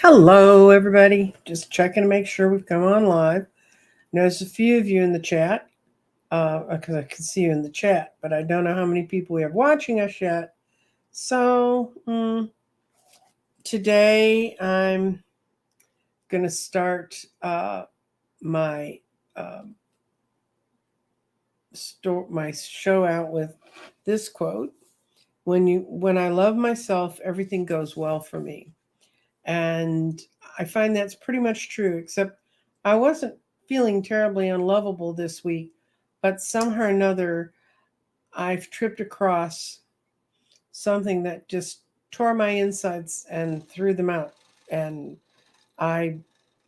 Hello, everybody. Just checking to make sure we've come on live. There's a few of you in the chat because I can see you in the chat, but I don't know how many people we have watching us yet. So today I'm going to start my my show out with this quote: When I love myself, everything goes well for me." And I find that's pretty much true, except I wasn't feeling terribly unlovable this week, but somehow or another, I've tripped across something that just tore my insides and threw them out. And I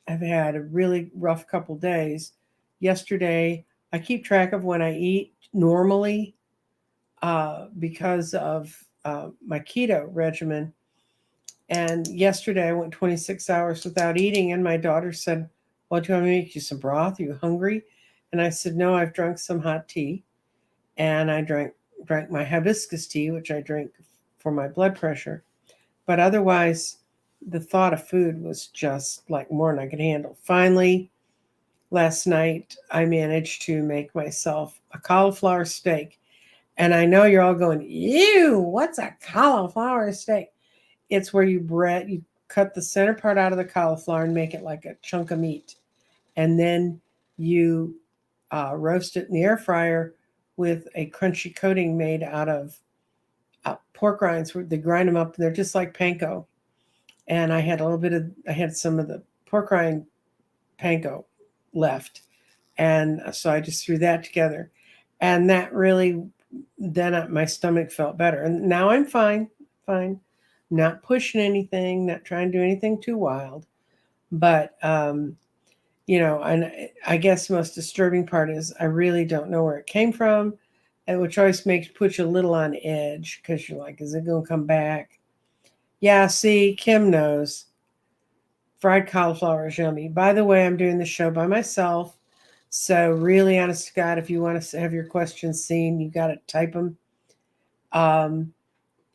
have had a really rough couple days. Yesterday, I keep track of when I eat normally because of my keto regimen. And yesterday I went 26 hours without eating, and my daughter said, "Well, do you want me to make you some broth? Are you hungry?" And I said, "No, I've drunk some hot tea, and I drank my hibiscus tea, which I drink for my blood pressure. But otherwise, the thought of food was just like more than I could handle." Finally, last night, I managed to make myself a cauliflower steak. And I know you're all going, "Ew, what's a cauliflower steak?" It's where you cut the center part out of the cauliflower and make it like a chunk of meat, and then you roast it in the air fryer with a crunchy coating made out of pork rinds. They grind them up, and they're just like panko. And I had some of the pork rind panko left, and so I just threw that together, and that really then my stomach felt better, and now I'm fine. Not pushing anything, not trying to do anything too wild. But, and I guess the most disturbing part is I really don't know where it came from, and which always puts you a little on edge because you're like, is it going to come back? Yeah, see, Kim knows. Fried cauliflower is yummy. By the way, I'm doing the show by myself. So, really, honest to God, if you want to have your questions seen, you got to type them.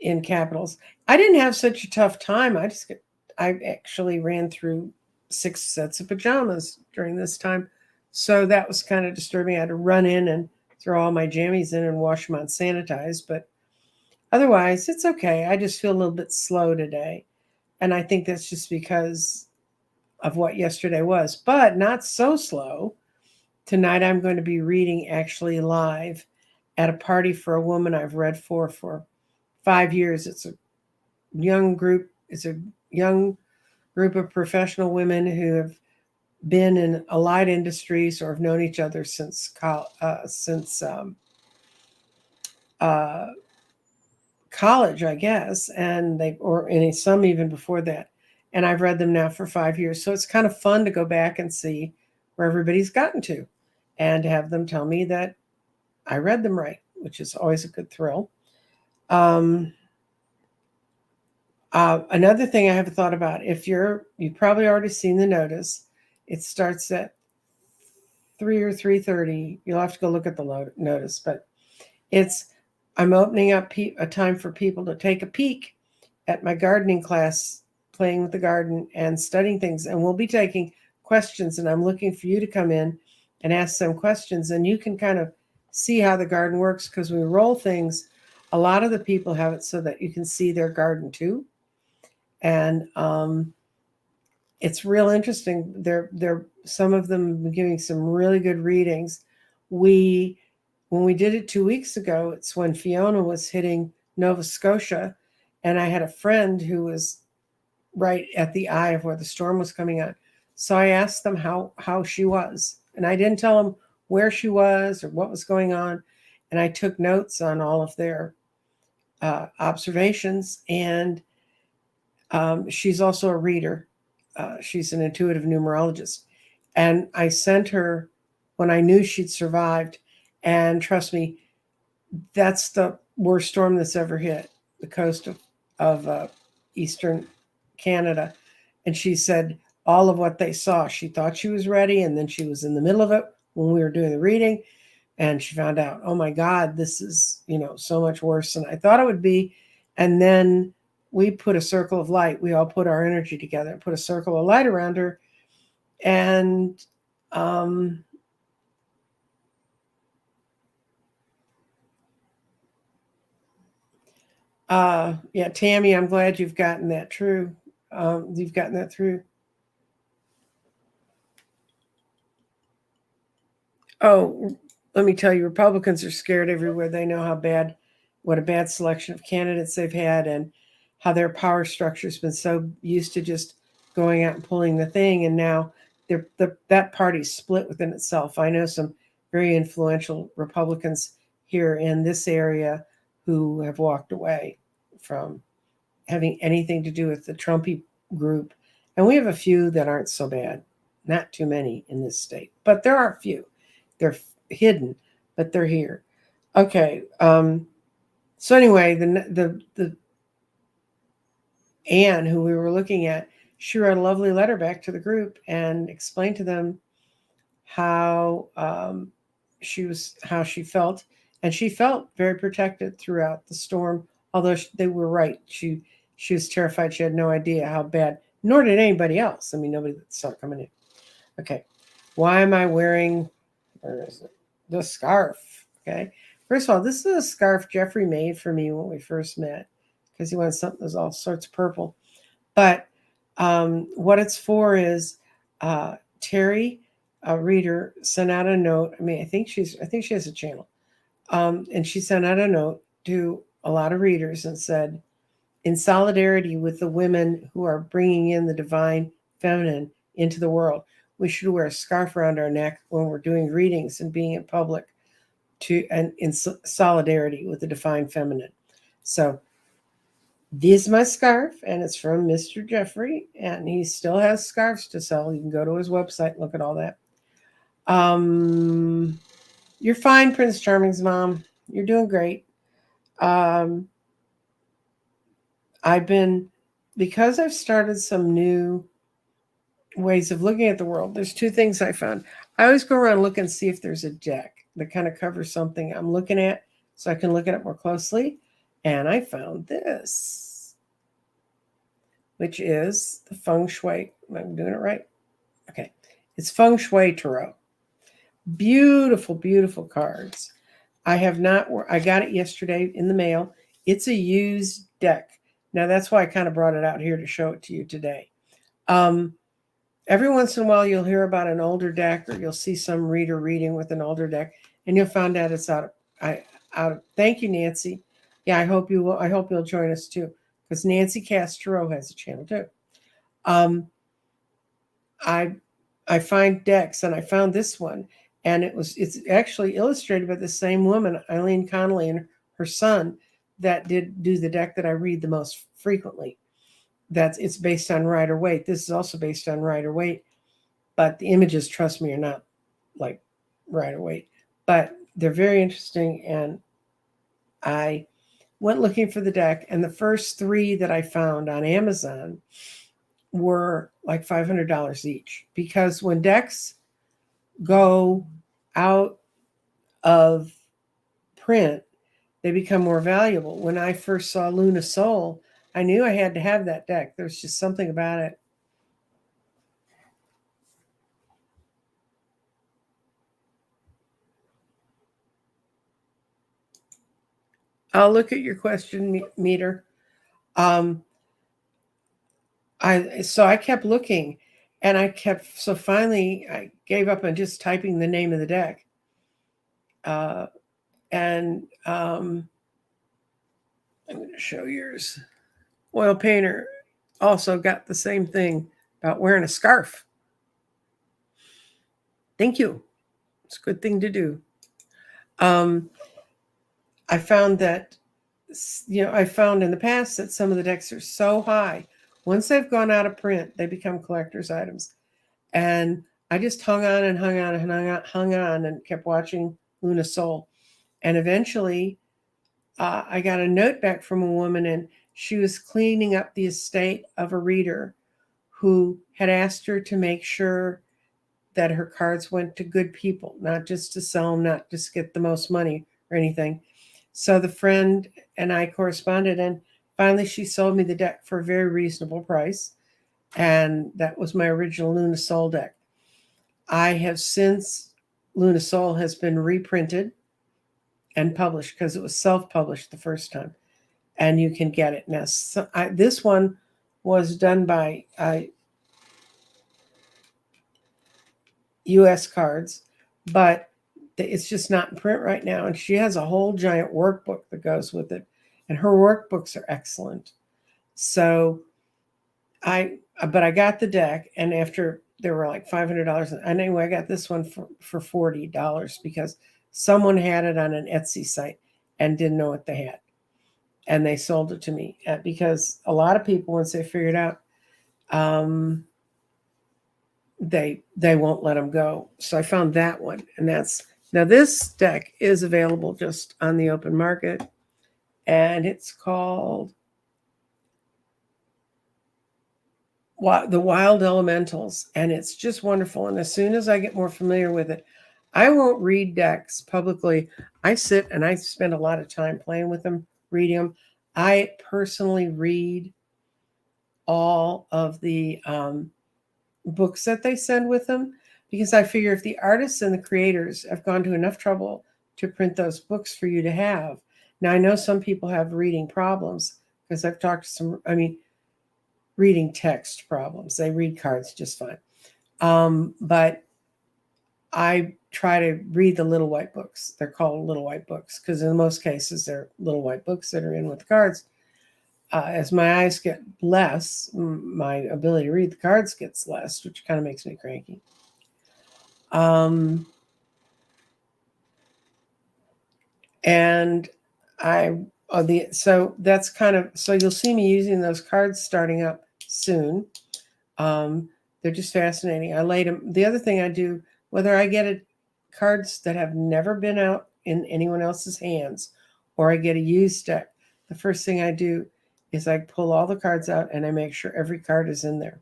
In capitals. I didn't have such a tough time. I actually ran through 6 sets of pajamas during this time. So that was kind of disturbing. I had to run in and throw all my jammies in and wash them on sanitize. But otherwise, it's okay. I just feel a little bit slow today. And I think that's just because of what yesterday was, but not so slow. Tonight, I'm going to be reading actually live at a party for a woman I've read for 5 years. It's a young group. It's a young group of professional women who have been in allied industries or have known each other since college, I guess, and some even before that. And I've read them now for 5 years, so it's kind of fun to go back and see where everybody's gotten to, and to have them tell me that I read them right, which is always a good thrill. Another thing I have thought about, you've probably already seen the notice. It starts at 3 or 3:30. You'll have to go look at the notice, but I'm opening up a time for people to take a peek at my gardening class, playing with the garden and studying things. And we'll be taking questions, and I'm looking for you to come in and ask some questions, and you can kind of see how the garden works, because we roll things. A lot of the people have it so that you can see their garden too. And it's real interesting. They're some of them have giving some really good readings. When we did it 2 weeks ago, it's when Fiona was hitting Nova Scotia, and I had a friend who was right at the eye of where the storm was coming on. So I asked them how she was, and I didn't tell them where she was or what was going on, and I took notes on all of their observations. And she's also a reader. She's an intuitive numerologist. And I sent her when I knew she'd survived. And trust me, that's the worst storm that's ever hit the coast of eastern Canada. And she said all of what they saw. She thought she was ready, and then she was in the middle of it when we were doing the reading. And she found out, oh my God, this is, so much worse than I thought it would be. And then we put a circle of light. We all put our energy together and put a circle of light around her. And yeah, Tammy, I'm glad you've gotten that through. You've gotten that through. Oh, let me tell you, Republicans are scared everywhere. They know what a bad selection of candidates they've had, and how their power structure's been so used to just going out and pulling the thing, and now that party's split within itself. I know some very influential Republicans here in this area who have walked away from having anything to do with the Trumpy group, and we have a few that aren't so bad. Not too many in this state, but there are a few. They're hidden, but they're here. Okay. So anyway, the Anne who we were looking at, she wrote a lovely letter back to the group and explained to them how how she felt, and she felt very protected throughout the storm. Although they were right, she was terrified. She had no idea how bad. Nor did anybody else. I mean, nobody saw it coming in. Okay, why am I wearing? Where is it? The scarf. Okay. First of all, this is a scarf Jeffrey made for me when we first met, because he wanted something that's all sorts of purple. But what it's for is Terry, a reader, sent out a note. I mean, I think she has a channel, and she sent out a note to a lot of readers and said, in solidarity with the women who are bringing in the divine feminine into the world, we should wear a scarf around our neck when we're doing readings and being in public, and in solidarity with the divine feminine. So this is my scarf, and it's from Mr. Jeffrey, and he still has scarves to sell. You can go to his website and look at all that. You're fine, Prince Charming's mom. You're doing great. Because I've started some new ways of looking at the world, there's two things I found. I always go around and look and see if there's a deck that kind of covers something I'm looking at, so I can look at it more closely. And I found this, which is the Feng Shui. I'm doing it right? Okay. It's Feng Shui Tarot. Beautiful, beautiful cards. I got it yesterday in the mail. It's a used deck. Now, that's why I kind of brought it out here to show it to you today. Every once in a while, you'll hear about an older deck, or you'll see some reader reading with an older deck, and you'll find out it's out of. Thank you, Nancy. Yeah, I hope you'll join us too, because Nancy Castro has a channel too. I find decks, and I found this one, and it's actually illustrated by the same woman, Eileen Connolly, and her son, that do the deck that I read the most frequently. It's based on Rider-Waite. This is also based on Rider-Waite, but the images, trust me, are not like Rider-Waite, but they're very interesting. And I went looking for the deck, and the first three that I found on Amazon were like $500 each, because when decks go out of print, they become more valuable. When I first saw Luna Soul, I knew I had to have that deck. There's just something about it. I'll look at your question meter. I kept looking, and so finally I gave up on just typing the name of the deck. And I'm going to show yours. Oil Painter also got the same thing about wearing a scarf. Thank you. It's a good thing to do. I found that, I found in the past that some of the decks are so high. Once they've gone out of print, they become collector's items. And I just hung on and hung on and hung on and kept watching Luna Soul. And eventually I got a note back from a woman, and she was cleaning up the estate of a reader who had asked her to make sure that her cards went to good people, not just to sell them, not just get the most money or anything. So the friend and I corresponded and Finally, she sold me the deck for a very reasonable price. And that was my original Luna Soul deck. I have since, Luna Soul has been reprinted and published because it was self-published the first time. And you can get it now. So this one was done by U.S. Cards, but it's just not in print right now. And she has a whole giant workbook that goes with it, and her workbooks are excellent. So but I got the deck, and after there were like $500, and anyway, I got this one for $40 because someone had it on an Etsy site and didn't know what they had, and they sold it to me because a lot of people, once they figure it out, they won't let them go. So I found that one, and now this deck is available just on the open market, and it's called The Wild Elementals, and it's just wonderful. And as soon as I get more familiar with it, I won't read decks publicly. I sit and I spend a lot of time playing with them, reading them. I personally read all of the books that they send with them because I figure if the artists and the creators have gone to enough trouble to print those books for you to have. Now, I know some people have reading problems because I've talked to some, reading text problems. They read cards just fine. But I try to read the little white books. They're called little white books because in most cases they're little white books that are in with the cards. As my eyes get less, my ability to read the cards gets less, which kind of makes me cranky. And so that's so you'll see me using those cards starting up soon. They're just fascinating. I laid them. The other thing I do, whether I get cards that have never been out in anyone else's hands or I get a used deck, the first thing I do is I pull all the cards out and I make sure every card is in there.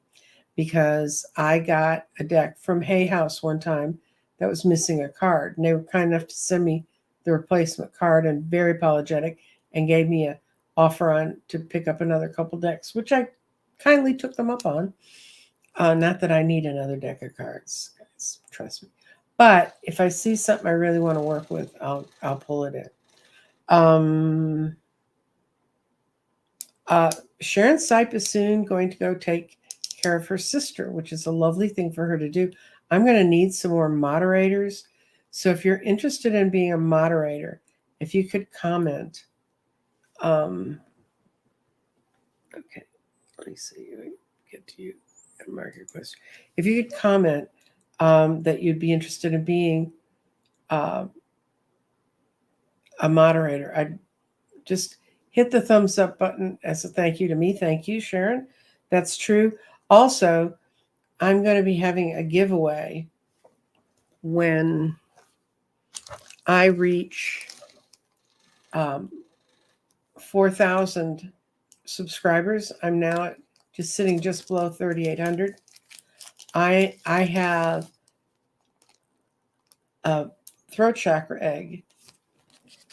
Because I got a deck from Hay House one time that was missing a card. And they were kind enough to send me the replacement card and very apologetic and gave me an offer to pick up another couple decks, which I kindly took them up on. Not that I need another deck of cards, guys, trust me. But if I see something I really want to work with, I'll pull it in. Sharon Sipe is soon going to go take care of her sister, which is a lovely thing for her to do. I'm going to need some more moderators. So if you're interested in being a moderator, if you could comment. Okay, let me see. Get to you. Mark your question. If you could comment that you'd be interested in being a moderator, I'd just hit the thumbs up button as a thank you to me. Thank you, Sharon. That's true. Also, I'm going to be having a giveaway when I reach 4,000 subscribers. I'm now sitting just below 3,800. I have a throat chakra egg,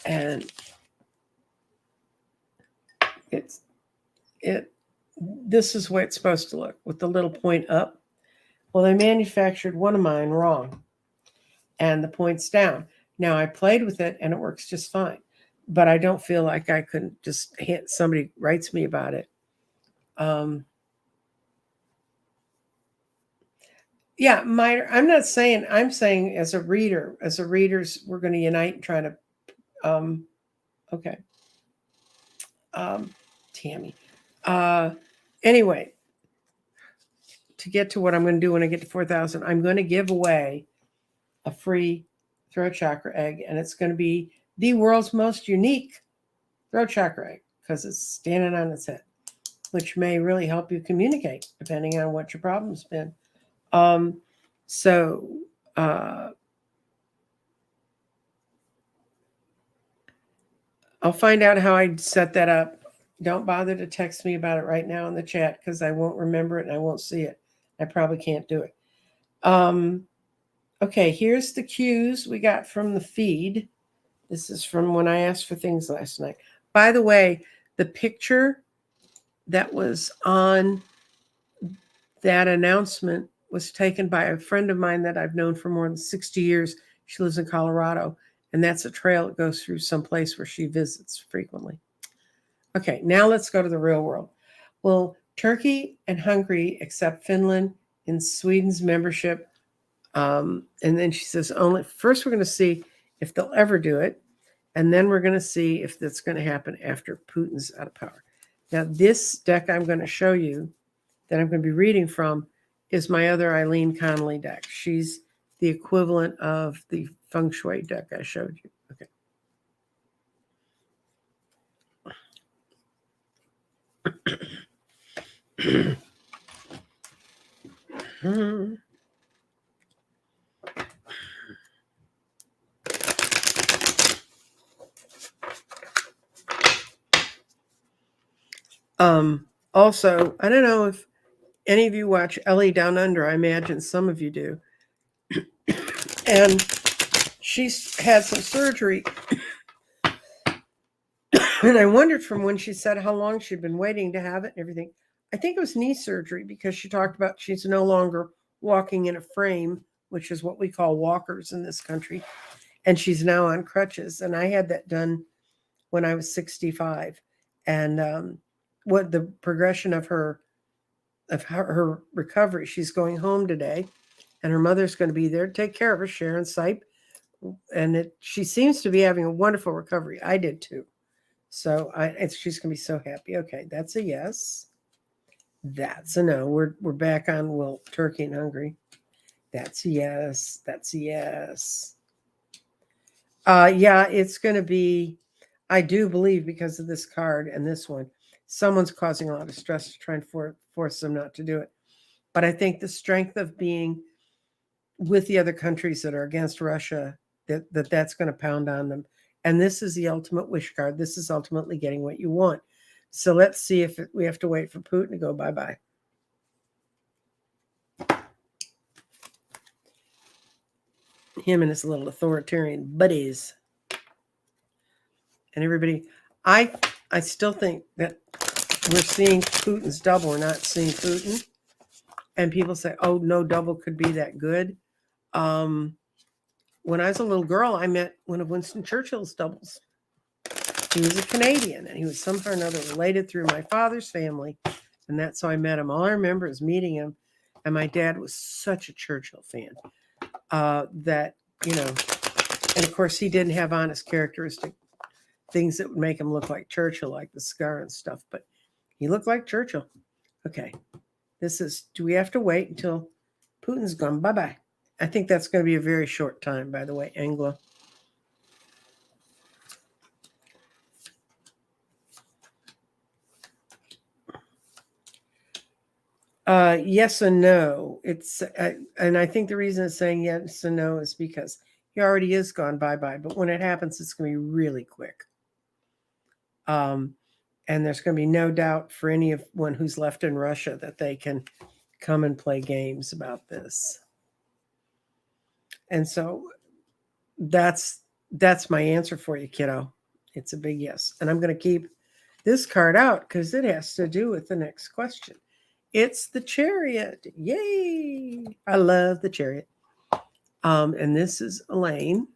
and this is the way it's supposed to look with the little point up. Well, they manufactured one of mine wrong, and the point's down. Now I played with it, and it works just fine. But I don't feel like I couldn't just hit. Somebody writes me about it. Yeah, I'm not saying. I'm saying as readers, we're going to unite and try to. Okay. Tammy. Anyway, to get to what I'm going to do when I get to 4,000, I'm going to give away a free throat chakra egg, and it's going to be the world's most unique throat chakra egg because it's standing on its head, which may really help you communicate depending on what your problem's been. I'll find out how I set that up. Don't bother to text me about it right now in the chat because I won't remember it and I won't see it. I probably can't do it. Okay, here's the cues we got from the feed. This is from when I asked for things last night. By the way, the picture that was on that announcement was taken by a friend of mine that I've known for more than 60 years. She lives in Colorado, and that's a trail that goes through some place where she visits frequently. Okay, now let's go to the real world. Will Turkey and Hungary accept Finland in Sweden's membership? And then she says, only first we're going to see if they'll ever do it. And then we're going to see if that's going to happen after Putin's out of power. Now, this deck I'm going to show you that I'm going to be reading from is my other Eileen Connolly deck. She's the equivalent of the feng shui deck I showed you. Okay. Also, I don't know if any of you watch Ellie Down Under. I imagine some of you do. And she's had some surgery. And I wondered from when she said how long she'd been waiting to have it and everything. I think it was knee surgery because she talked about she's no longer walking in a frame, which is what we call walkers in this country. And she's now on crutches. And I had that done when I was 65. And what the progression of her recovery, she's going home today, and her mother's going to be there to take care of her, Sharon Sipe. And she seems to be having a wonderful recovery. I did too. So she's going to be so happy. Okay, that's a yes. That's a no. We're back on, well, Turkey and Hungary. That's a yes. That's a yes. Yeah, it's going to be, I do believe because of this card and this one, someone's causing a lot of stress to try and force them not to do it. But I think the strength of being with the other countries that are against Russia, that's going to pound on them. And this is the ultimate wish card. This is ultimately getting what you want. So let's see if we have to wait for Putin to go bye-bye. Him and his little authoritarian buddies. And everybody, I still think that we're seeing Putin's double. We're not seeing Putin. And people say, oh, no double could be that good. When I was a little girl, I met one of Winston Churchill's doubles. He was a Canadian, and he was somehow or another related through my father's family. And that's how I met him. All I remember is meeting him. And my dad was such a Churchill fan that, you know, and of course, he didn't have honest characteristic things that would make him look like Churchill, like the scar and stuff. But he looked like Churchill. Okay. Do we have to wait until Putin's gone? Bye-bye. I think that's going to be a very short time, by the way, Anglo. Yes and no. And I think the reason it's saying yes and no is because he already is gone bye-bye. But when it happens, it's going to be really quick. And there's going to be no doubt for anyone who's left in Russia that they can come and play games about this. And so that's my answer for you, kiddo. It's a big yes. And I'm going to keep this card out because it has to do with the next question. It's the Chariot. Yay! I love the Chariot. And this is Elaine.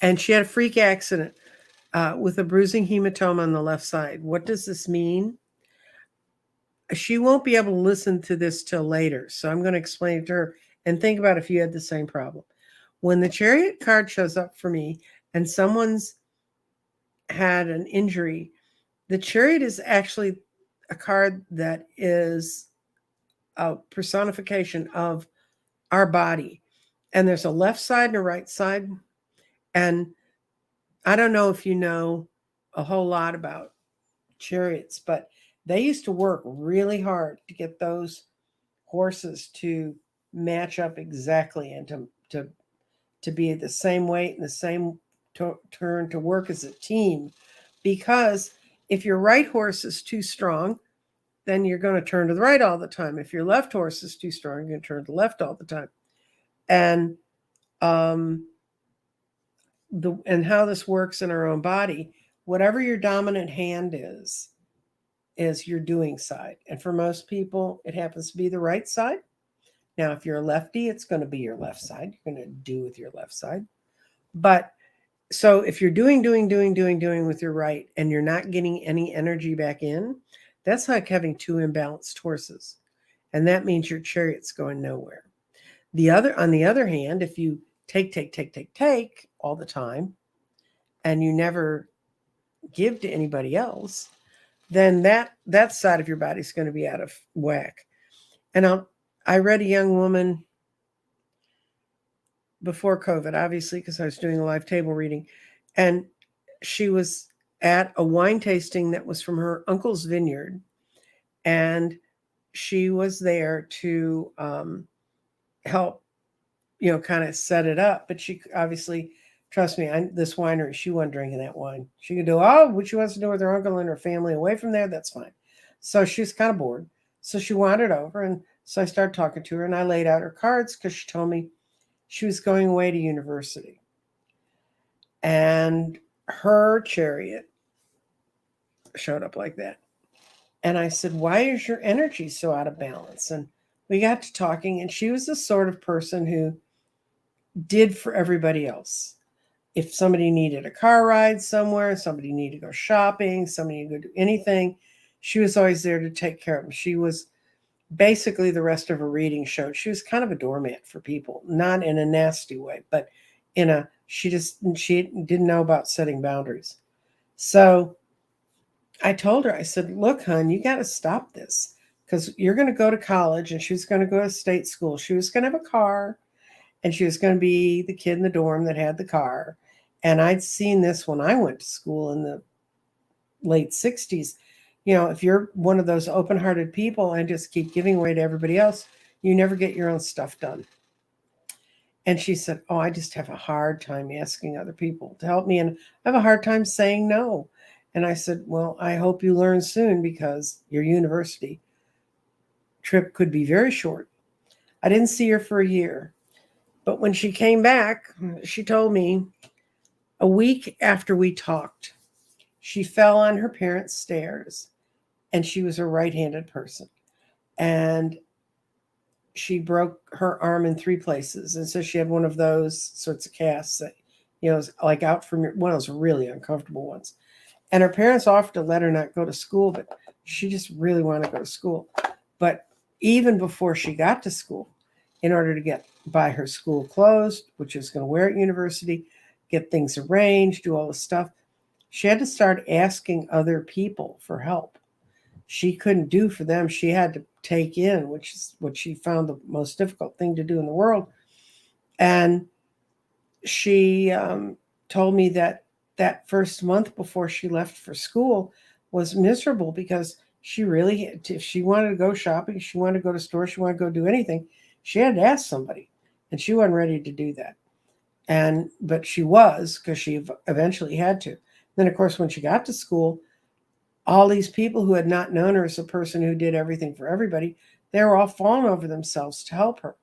And she had a freak accident with a bruising hematoma on the left side. What does this mean? She won't be able to listen to this till later. So I'm going to explain it to her and think about if you had the same problem. When the Chariot card shows up for me and someone's had an injury, the Chariot is actually a card that is a personification of our body. And there's a left side and a right side. And I don't know if you know a whole lot about chariots, but they used to work really hard to get those horses to match up exactly and to be the same weight and the same turn, to work as a team. Because if your right horse is too strong, then you're going to turn to the right all the time. If your left horse is too strong, you're going to turn to the left all the time. And how this works in our own body, whatever your dominant hand is your doing side. And for most people, it happens to be the right side. Now, if you're a lefty, it's going to be your left side. You're going to do with your left side. But so if you're doing with your right and you're not getting any energy back in, that's like having two imbalanced horses. And that means your chariot's going nowhere. On the other hand, if you take all the time and you never give to anybody else, then that side of your body is going to be out of whack. And I read a young woman before COVID, obviously, because I was doing a live table reading, and she was at a wine tasting that was from her uncle's vineyard, and she was there to help, kind of set it up. But she obviously, trust me, this winery, she wasn't drinking that wine. She could do what she wants to do with her uncle and her family away from there. That's fine. So she was kind of bored. So she wandered over, and so I started talking to her, and I laid out her cards because she told me she was going away to university. And her chariot showed up like that. And I said, why is your energy so out of balance? And we got to talking, and she was the sort of person who did for everybody else. If somebody needed a car ride somewhere, somebody needed to go shopping, somebody needed to go do anything, she was always there to take care of them. She was basically, the rest of her reading showed she was kind of a doormat for people, not in a nasty way, but she didn't know about setting boundaries. So I told her, I said, look, hon, you got to stop this, because you're going to go to college, and she was going to go to state school. She was going to have a car, and she was going to be the kid in the dorm that had the car. And I'd seen this when I went to school in the late 60s. If you're one of those open-hearted people and just keep giving away to everybody else, you never get your own stuff done. And she said, I just have a hard time asking other people to help me, and I have a hard time saying no. And I said, well, I hope you learn soon, because your university trip could be very short. I didn't see her for a year. But when she came back, she told me a week after we talked, she fell on her parents' stairs, and she was a right-handed person. And she broke her arm in 3 places. And so she had one of those sorts of casts that, was like out from one of those really uncomfortable ones. And her parents offered to let her not go to school, but she just really wanted to go to school. But even before she got to school, in order to buy her school clothes, which she was going to wear at university, get things arranged, do all this stuff, she had to start asking other people for help. She couldn't do for them. She had to take in, which is what she found the most difficult thing to do in the world. And she told me that first month before she left for school was miserable, because she really had to, if she wanted to go shopping, she wanted to go to stores, she wanted to go do anything, she had to ask somebody, and she wasn't ready to do that. But she was, because she eventually had to. Then, of course, when she got to school, all these people who had not known her as a person who did everything for everybody, they were all falling over themselves to help her.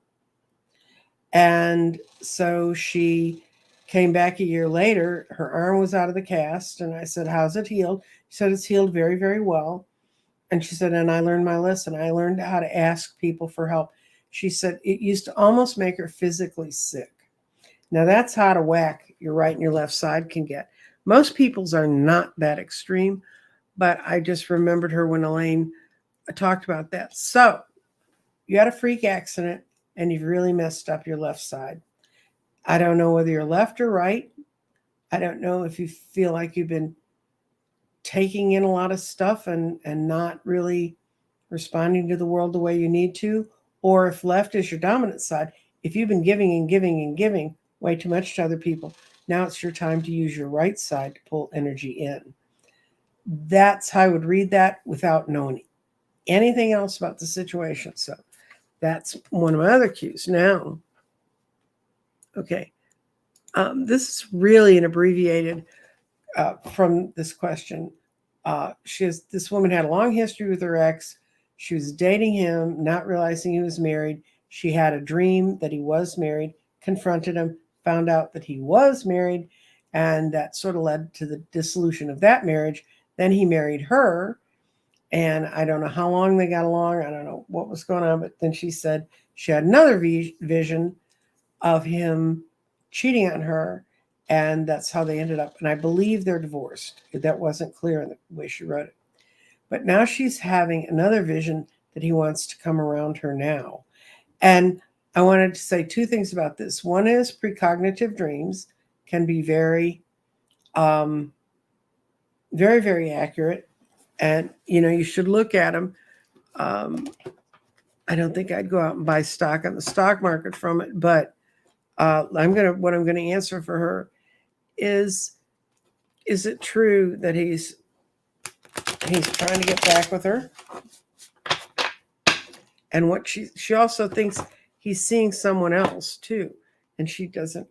And so she came back a year later. Her arm was out of the cast, and I said, how's it healed? She said, it's healed very, very well. And she said, and I learned my lesson. I learned how to ask people for help. She said it used to almost make her physically sick. Now, that's how out of whack your right and your left side can get. Most people's are not that extreme, but I just remembered her when Elaine talked about that. So you had a freak accident, and you've really messed up your left side. I don't know whether you're left or right. I don't know if you feel like you've been taking in a lot of stuff and not really responding to the world the way you need to, or if left is your dominant side. If you've been giving and giving and giving way too much to other people, now it's your time to use your right side to pull energy in. That's how I would read that without knowing anything else about the situation. So that's one of my other cues. Now, okay, this is really an abbreviated from this question. This woman had a long history with her ex. She was dating him, not realizing he was married. She had a dream that he was married, confronted him, found out that he was married, And that sort of led to the dissolution of that marriage. Then he married her, and I don't know how long they got along. I don't know what was going on, but then she said she had another vision of him cheating on her, and that's how they ended up. And I believe they're divorced. That wasn't clear in the way she wrote it. But now she's having another vision that he wants to come around her now. And I wanted to say two things about this. One is precognitive dreams can be very, very, very accurate. And, you should look at them. I don't think I'd go out and buy stock on the stock market from it, but what I'm going to answer for her is it true that he's trying to get back with her? And what she also thinks he's seeing someone else too. And she doesn't,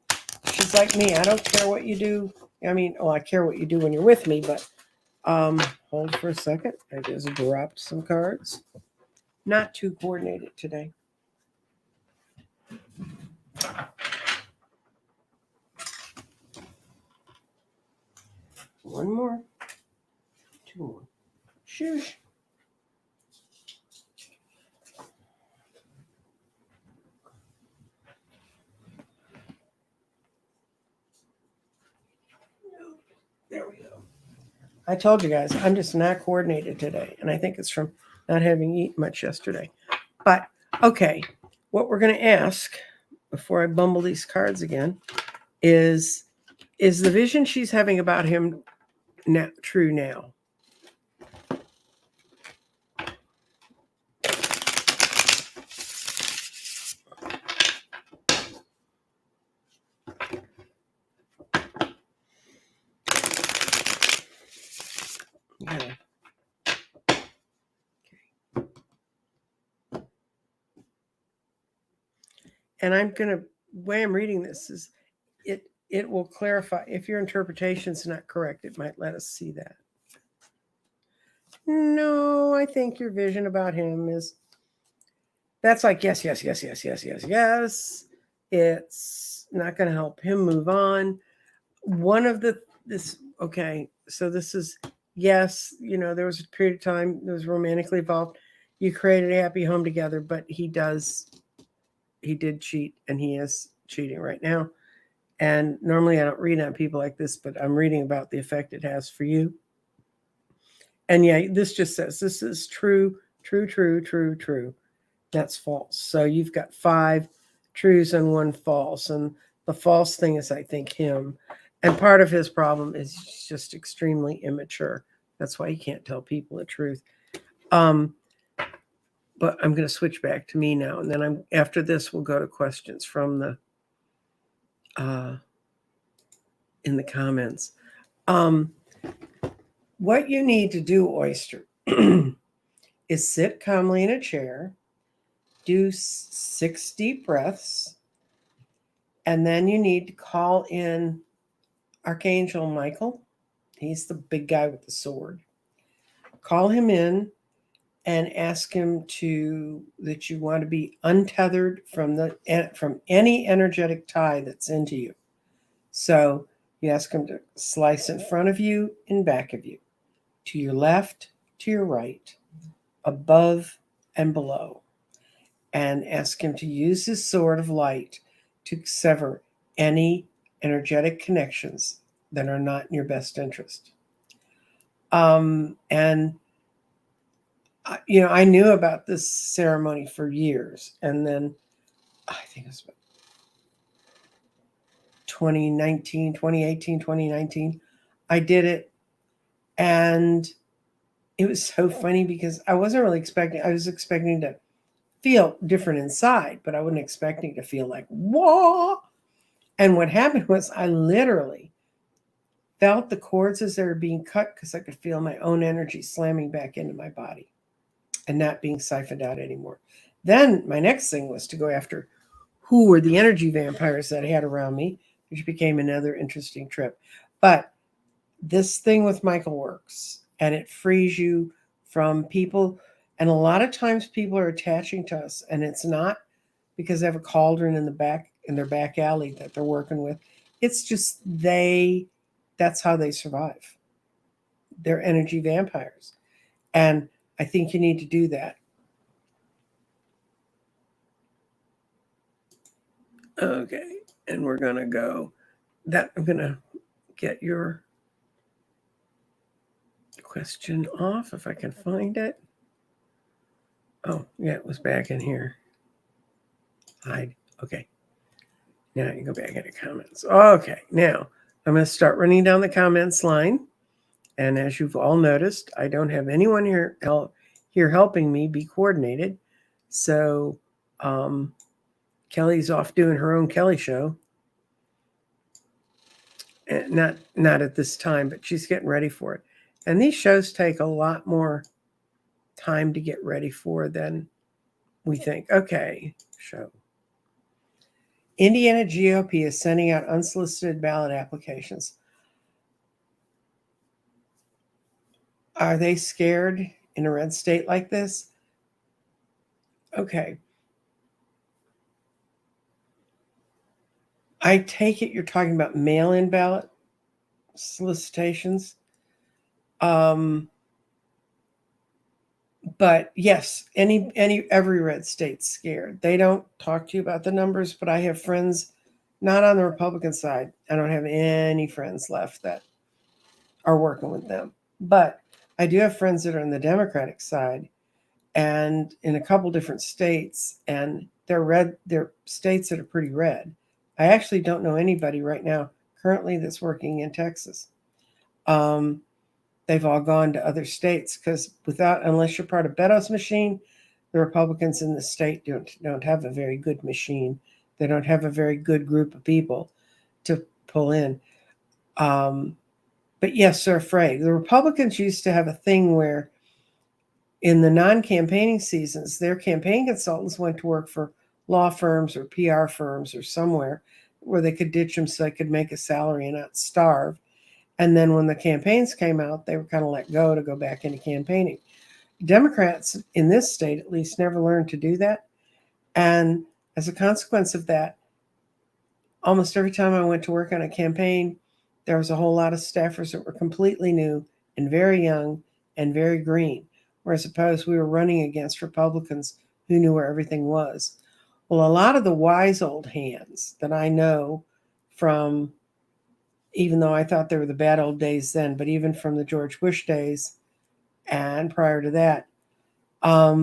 she's like me. I don't care what you do. I mean, I care what you do when you're with me, but hold for a second. I just dropped some cards. Not too coordinated today. One more. Two more. Shoosh. There we go. I told you guys, I'm just not coordinated today. And I think it's from not having eaten much yesterday. But, okay, what we're going to ask, before I bumble these cards again, is the vision she's having about him true now? Okay. And the way I'm reading this is it will clarify. If your interpretation's not correct, it might let us see that. No, I think your vision about him that's like yes, yes, yes, yes, yes, yes, yes. It's not going to help him move on. So this is, yes, there was a period of time that was romantically involved. You created a happy home together, but he did cheat, and he is cheating right now. And normally I don't read on people like this, but I'm reading about the effect it has for you. And yeah, this just says this is true, true, true, true, true. That's false. So you've got 5 truths and 1 false. And the false thing is, I think, him. And part of his problem is he's just extremely immature. That's why he can't tell people the truth. But I'm going to switch back to me now. And then after this, we'll go to questions from in the comments. What you need to do, Oyster, is sit calmly in a chair, do 6 deep breaths, and then you need to call in Archangel Michael. He's the big guy with the sword. Call him in and ask him that you want to be untethered from any energetic tie that's into you. So you ask him to slice in front of you, in back of you, to your left, to your right, above and below, and ask him to use his sword of light to sever any energetic connections that are not in your best interest. And I knew about this ceremony for years, and then I think it was about 2019, I did it, and it was so funny because I wasn't really expecting. I was expecting to feel different inside, but I wasn't expecting to feel like, whoa. And what happened was I literally felt the cords as they were being cut, because I could feel my own energy slamming back into my body and not being siphoned out anymore. Then my next thing was to go after who were the energy vampires that I had around me, which became another interesting trip. But this thing with Michael works, and it frees you from people. And a lot of times people are attaching to us, and it's not because they have a cauldron in their back alley that they're working with. It's just that's how they survive. They're energy vampires. And I think you need to do that. Okay. And we're going to go I'm going to get your question off if I can find it. Oh, yeah, it was back in here. Hide. Okay. Now you go back into comments. Okay. Now I'm going to start running down the comments line. And as you've all noticed, I don't have anyone here helping me be coordinated. So Kelly's off doing her own Kelly show. And not at this time, but she's getting ready for it. And these shows take a lot more time to get ready for than we think. Okay, show. Indiana GOP is sending out unsolicited ballot applications. Are they scared in a red state like this? Okay. I take it you're talking about mail-in ballot solicitations. But yes, every red state's scared. They don't talk to you about the numbers, but I have friends not on the Republican side. I don't have any friends left that are working with them. But I do have friends that are on the Democratic side and in a couple different states, and they're states that are pretty red. I actually don't know anybody right now currently that's working in Texas. They've all gone to other states because unless you're part of Beto's machine, the Republicans in the state don't have a very good machine. They don't have a very good group of people to pull in. But yes, they're afraid. The Republicans used to have a thing where in the non-campaigning seasons, their campaign consultants went to work for law firms or PR firms or somewhere where they could ditch them so they could make a salary and not starve. And then when the campaigns came out, they were kind of let go to go back into campaigning. Democrats in this state, at least, never learned to do that. And as a consequence of that, almost every time I went to work on a campaign, there was a whole lot of staffers that were completely new and very young and very green. Whereas suppose we were running against Republicans who knew where everything was. Well, a lot of the wise old hands that I know from, even though I thought they were the bad old days then, but even from the George Bush days and prior to that, are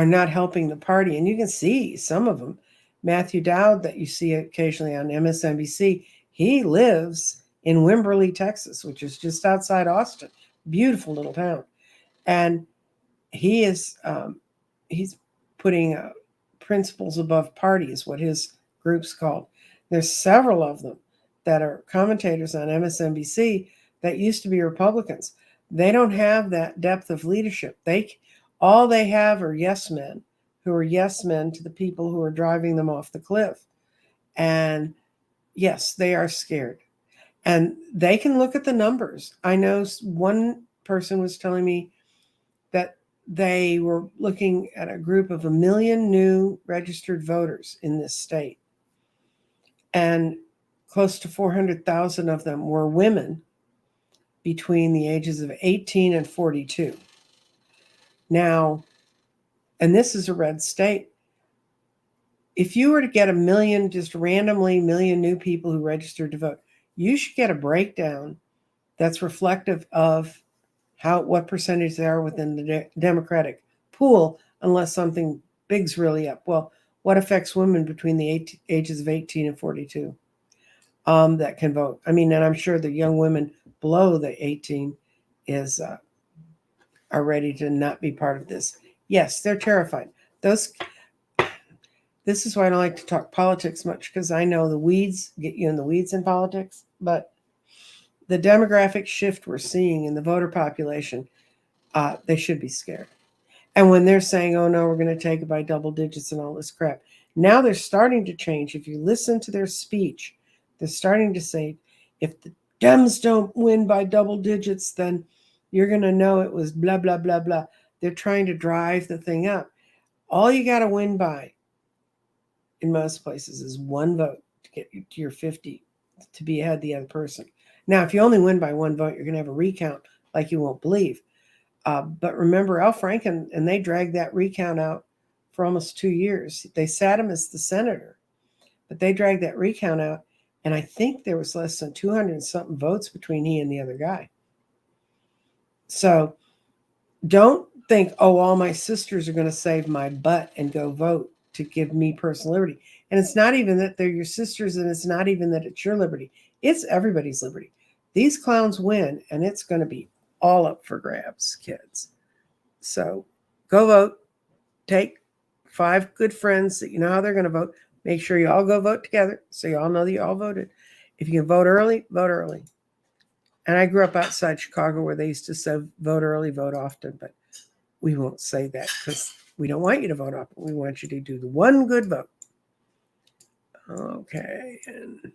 not helping the party. And you can see some of them. Matthew Dowd, that you see occasionally on MSNBC, he lives in Wimberley, Texas, which is just outside Austin. Beautiful little town. And he is he's putting principles above party is what his group's called. There's several of them that are commentators on MSNBC that used to be Republicans. They don't have that depth of leadership. All they have are yes men who are yes men to the people who are driving them off the cliff. And yes, they are scared. And they can look at the numbers. I know one person was telling me that they were looking at a group of 1 million new registered voters in this state. And close to 400,000 of them were women between the ages of 18 and 42. Now, and this is a red state. If you were to get 1 million, just randomly 1 million new people who registered to vote, you should get a breakdown that's reflective of what percentage they are within the Democratic pool, unless something big's really up. Well, what affects women between the ages of 18 and 42 that can vote? I mean, and I'm sure the young women below the 18 are ready to not be part of this. Yes, they're terrified. This is why I don't like to talk politics much, because I know the weeds get you in the weeds in politics, but the demographic shift we're seeing in the voter population, they should be scared. And when they're saying, oh no, we're going to take it by double digits and all this crap, now they're starting to change. If you listen to their speech, they're starting to say, if the Dems don't win by double digits, then you're going to know it was blah, blah, blah, blah. They're trying to drive the thing up. All you got to win by in most places is one vote to get you to your 50 to be ahead of the other person. Now, if you only win by one vote, you're going to have a recount like you won't believe. But remember, Al Franken, and they dragged that recount out for almost 2 years. They sat him as the senator, but they dragged that recount out. And I think there was less than 200 and something votes between he and the other guy. So don't think, oh, all my sisters are going to save my butt and go vote to give me personal liberty. And it's not even that they're your sisters, and it's not even that it's your liberty. It's everybody's liberty. These clowns win, and it's going to be all up for grabs, kids. So go vote. Take 5 good friends that you know how they're going to vote. Make sure you all go vote together so you all know that you all voted. If you can vote early, vote early. And I grew up outside Chicago where they used to say vote early, vote often, but we won't say that because we don't want you to vote often. We want you to do the one good vote. Okay. And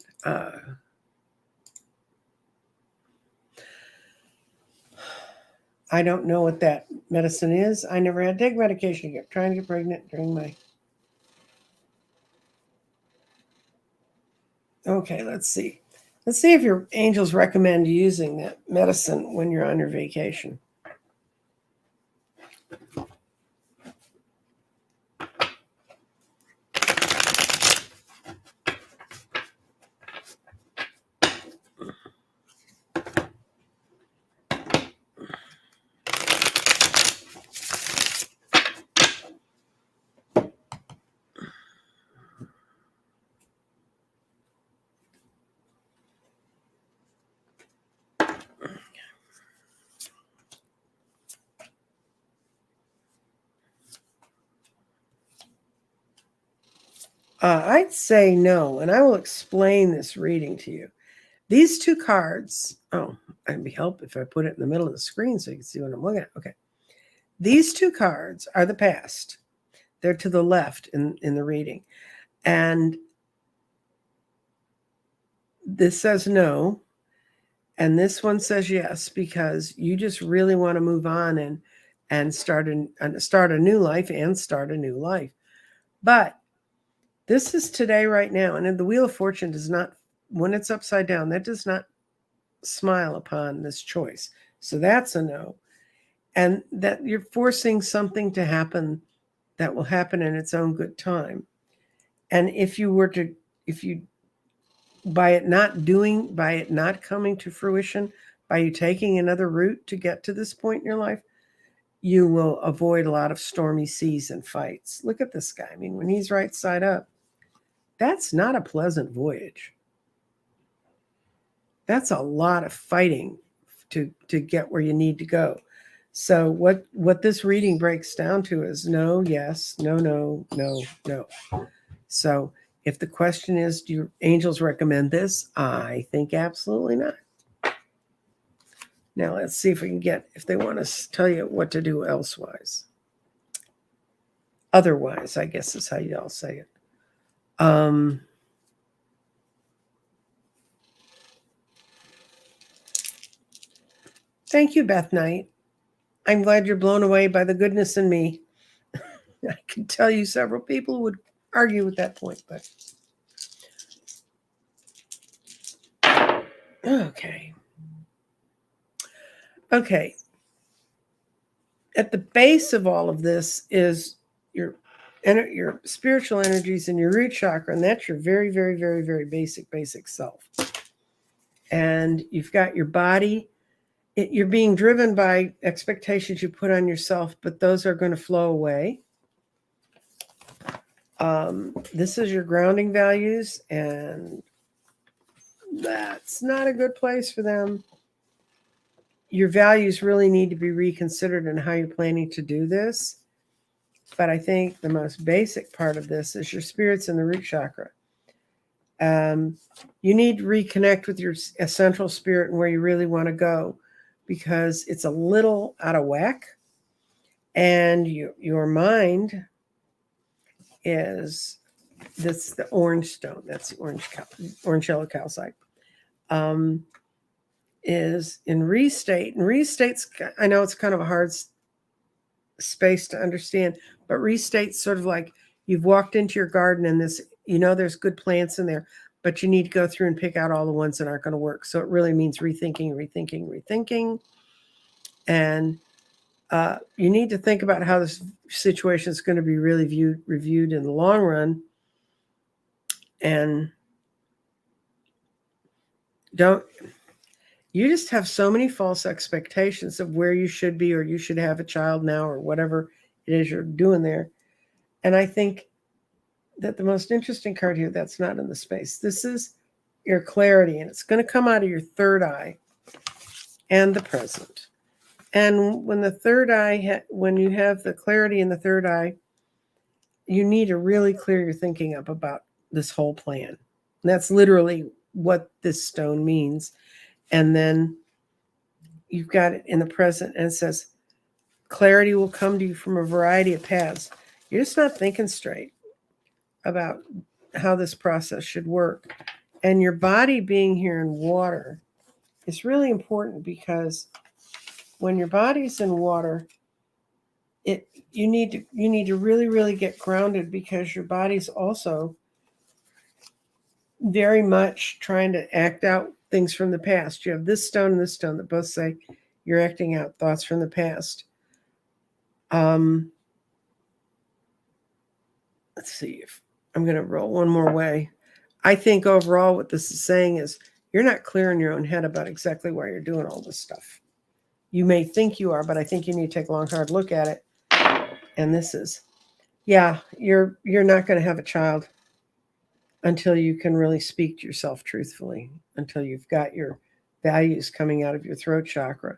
I don't know what that medicine is. I never had to take medication. I kept trying to get pregnant during my... Okay, let's see. Let's see if your angels recommend using that medicine when you're on your vacation. I'd say no, and I will explain this reading to you. These 2 cards, it'd be helpful if I put it in the middle of the screen so you can see what I'm looking at. Okay. These 2 cards are the past. They're to the left in the reading. And this says no, and this one says yes, because you just really want to move on and start a new life and start a new life. But this is today, right now. And the Wheel of Fortune does not, when it's upside down, that does not smile upon this choice. So that's a no. And that you're forcing something to happen that will happen in its own good time. And if you, by it not coming to fruition, by you taking another route to get to this point in your life, you will avoid a lot of stormy seas and fights. Look at this guy. I mean, when he's right side up, that's not a pleasant voyage. That's a lot of fighting to get where you need to go. So what this reading breaks down to is no, yes, no, no, no, no. So if the question is, do your angels recommend this? I think absolutely not. Now let's see if we can get, if they want to tell you what to do elsewise. Otherwise, I guess is how y'all say it. Thank you, Beth Knight. I'm glad you're blown away by the goodness in me. I can tell you several people would argue with that point, but okay. Okay. At the base of all of this is your spiritual energies and your root chakra, and that's your very, very, very, very basic self. And you've got your body. You're being driven by expectations you put on yourself, but those are going to flow away. This is your grounding values, and that's not a good place for them. Your values really need to be reconsidered in how you're planning to do this. But I think the most basic part of this is your spirits and the root chakra. You need to reconnect with your essential spirit and where you really want to go, because it's a little out of whack. And your mind is, that's the orange stone, that's the orange yellow calcite, is in restate. And restate's, I know it's kind of a hard space to understand, but restate's sort of like you've walked into your garden and this you know there's good plants in there, but you need to go through and pick out all the ones that aren't going to work. So it really means rethinking. And you need to think about how this situation is going to be really reviewed in the long run. And you just have so many false expectations of where you should be, or you should have a child now, or whatever it is you're doing there. And I think that the most interesting card here that's not in the space, this is your clarity, and it's going to come out of your third eye and the present. And when the third eye, when you have the clarity in the third eye, you need to really clear your thinking up about this whole plan. And that's literally what this stone means. And then you've got it in the present, and it says, clarity will come to you from a variety of paths. You're just not thinking straight about how this process should work. And your body being here in water is really important, because when your body's in water, you need to really get grounded, because your body's also very much trying to act out things from the past. You have this stone and this stone that both say you're acting out thoughts from the past. Let's see if I'm going to roll one more way. I think overall what this is saying is you're not clear in your own head about exactly why you're doing all this stuff. You may think you are, but I think you need to take a long, hard look at it. And this is, yeah, you're not going to have a child until you can really speak to yourself truthfully, until you've got your values coming out of your throat chakra.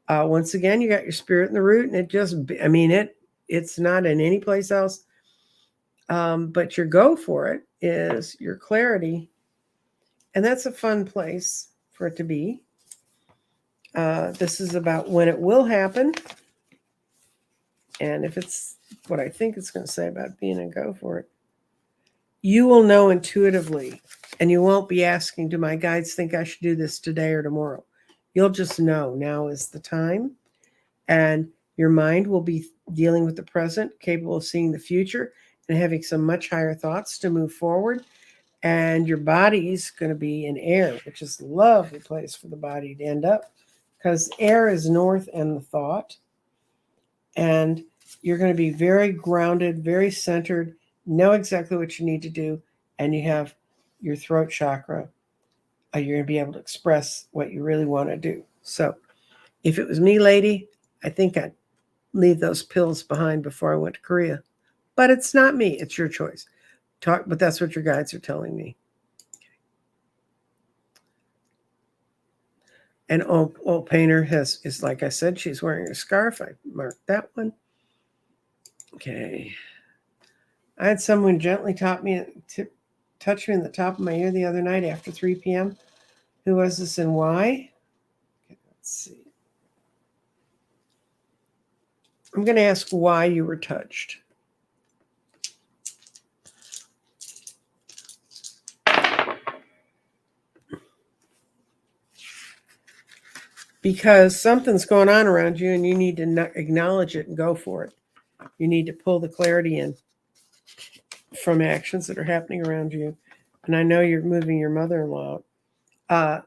Once again, you got your spirit in the root, and it just, I mean, it's not in any place else. But your go for it is your clarity. And that's a fun place for it to be. This is about when it will happen. And if it's what I think it's going to say about being a go for it, you will know intuitively, and you won't be asking, do my guides think I should do this today or tomorrow? You'll just know now is the time. And your mind will be dealing with the present, capable of seeing the future, and having some much higher thoughts to move forward. And your body's going to be in air, which is a lovely place for the body to end up, because air is north and the thought. And you're going to be very grounded, very centered, know exactly what you need to do. And you have your throat chakra. You're going to be able to express what you really want to do. So if it was me, lady, I think I'd leave those pills behind before I went to Korea. But it's not me. It's your choice. But that's what your guides are telling me. And old painter is like I said, she's wearing a scarf. I marked that one. Okay. I had someone gently touch me in the top of my ear the other night after 3 p.m. Who was this and why? Okay, let's see. I'm going to ask why you were touched. Because something's going on around you, and you need to acknowledge it and go for it. You need to pull the clarity in from actions that are happening around you. And I know you're moving your mother-in-law. That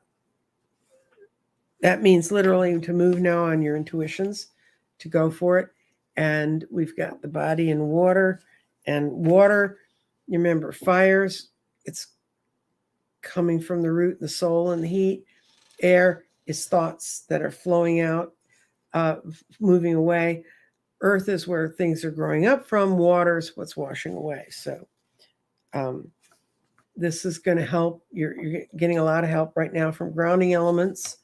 means literally to move now on your intuitions, to go for it. And we've got the body in water. And water, you remember fires, it's coming from the root, the soul, and the heat. Air is thoughts that are flowing out, moving away. Earth is where things are growing up from. Water is what's washing away. So this is going to help. You're getting a lot of help right now from grounding elements.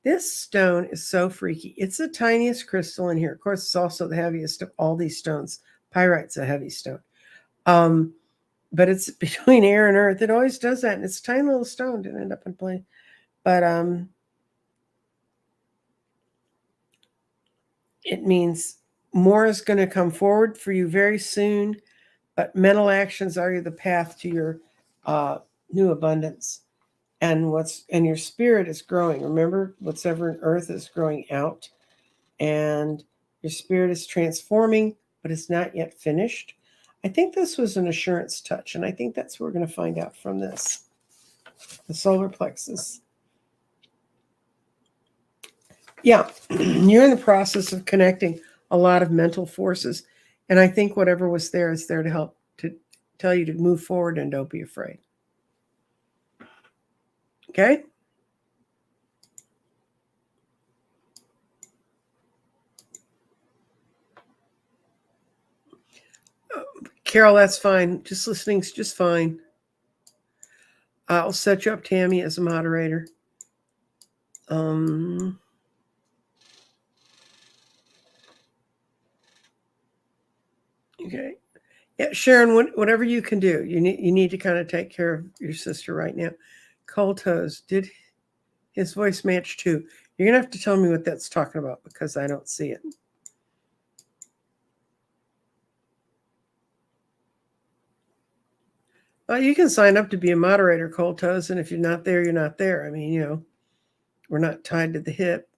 This stone is so freaky. It's the tiniest crystal in here. Of course, it's also the heaviest of all these stones. Pyrite's a heavy stone. But it's between air and earth. It always does that. And it's a tiny little stone. Didn't end up in play. But it means more is going to come forward for you very soon. But mental actions are the path to your new abundance. And your spirit is growing. Remember, whatever in earth is growing out. And your spirit is transforming, but it's not yet finished. I think this was an assurance touch, and I think that's what we're going to find out from this. The solar plexus. Yeah, you're in the process of connecting a lot of mental forces. And I think whatever was there is there to help to tell you to move forward and don't be afraid. Okay? Carol, that's fine. Just listening's just fine. I'll set you up, Tammy, as a moderator. Okay. Yeah, Sharon, whatever you can do, you need to kind of take care of your sister right now. Cold toes, did his voice match too? You're gonna have to tell me what that's talking about because I don't see it. Well, you can sign up to be a moderator, Cold Toes, and if you're not there, you're not there. I mean, we're not tied to the hip.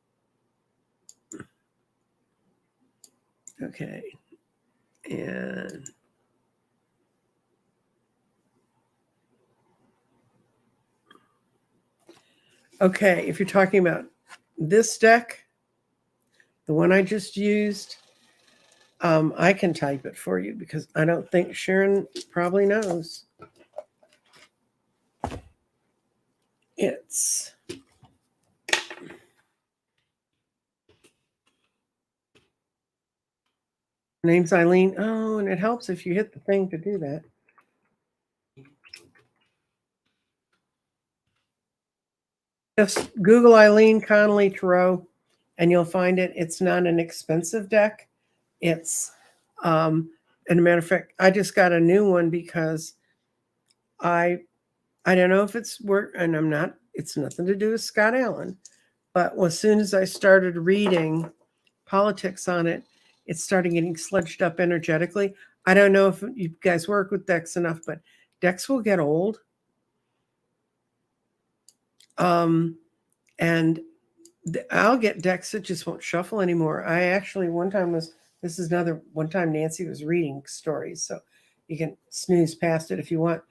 Okay. And okay, if you're talking about this deck, the one I just used, I can type it for you because I don't think Sharon probably knows. It's her name's Eileen. Oh, and it helps if you hit the thing to do that. Just Google Eileen Connolly Tarot and you'll find it. It's not an expensive deck. It's, and a matter of fact, I just got a new one because I don't know if it's work, and I'm not, it's nothing to do with Scott Allen, but as soon as I started reading politics on it, it started getting sludged up energetically. I don't know if you guys work with decks enough, but decks will get old. And I'll get decks that just won't shuffle anymore. I actually one time Nancy was reading stories, so you can snooze past it if you want.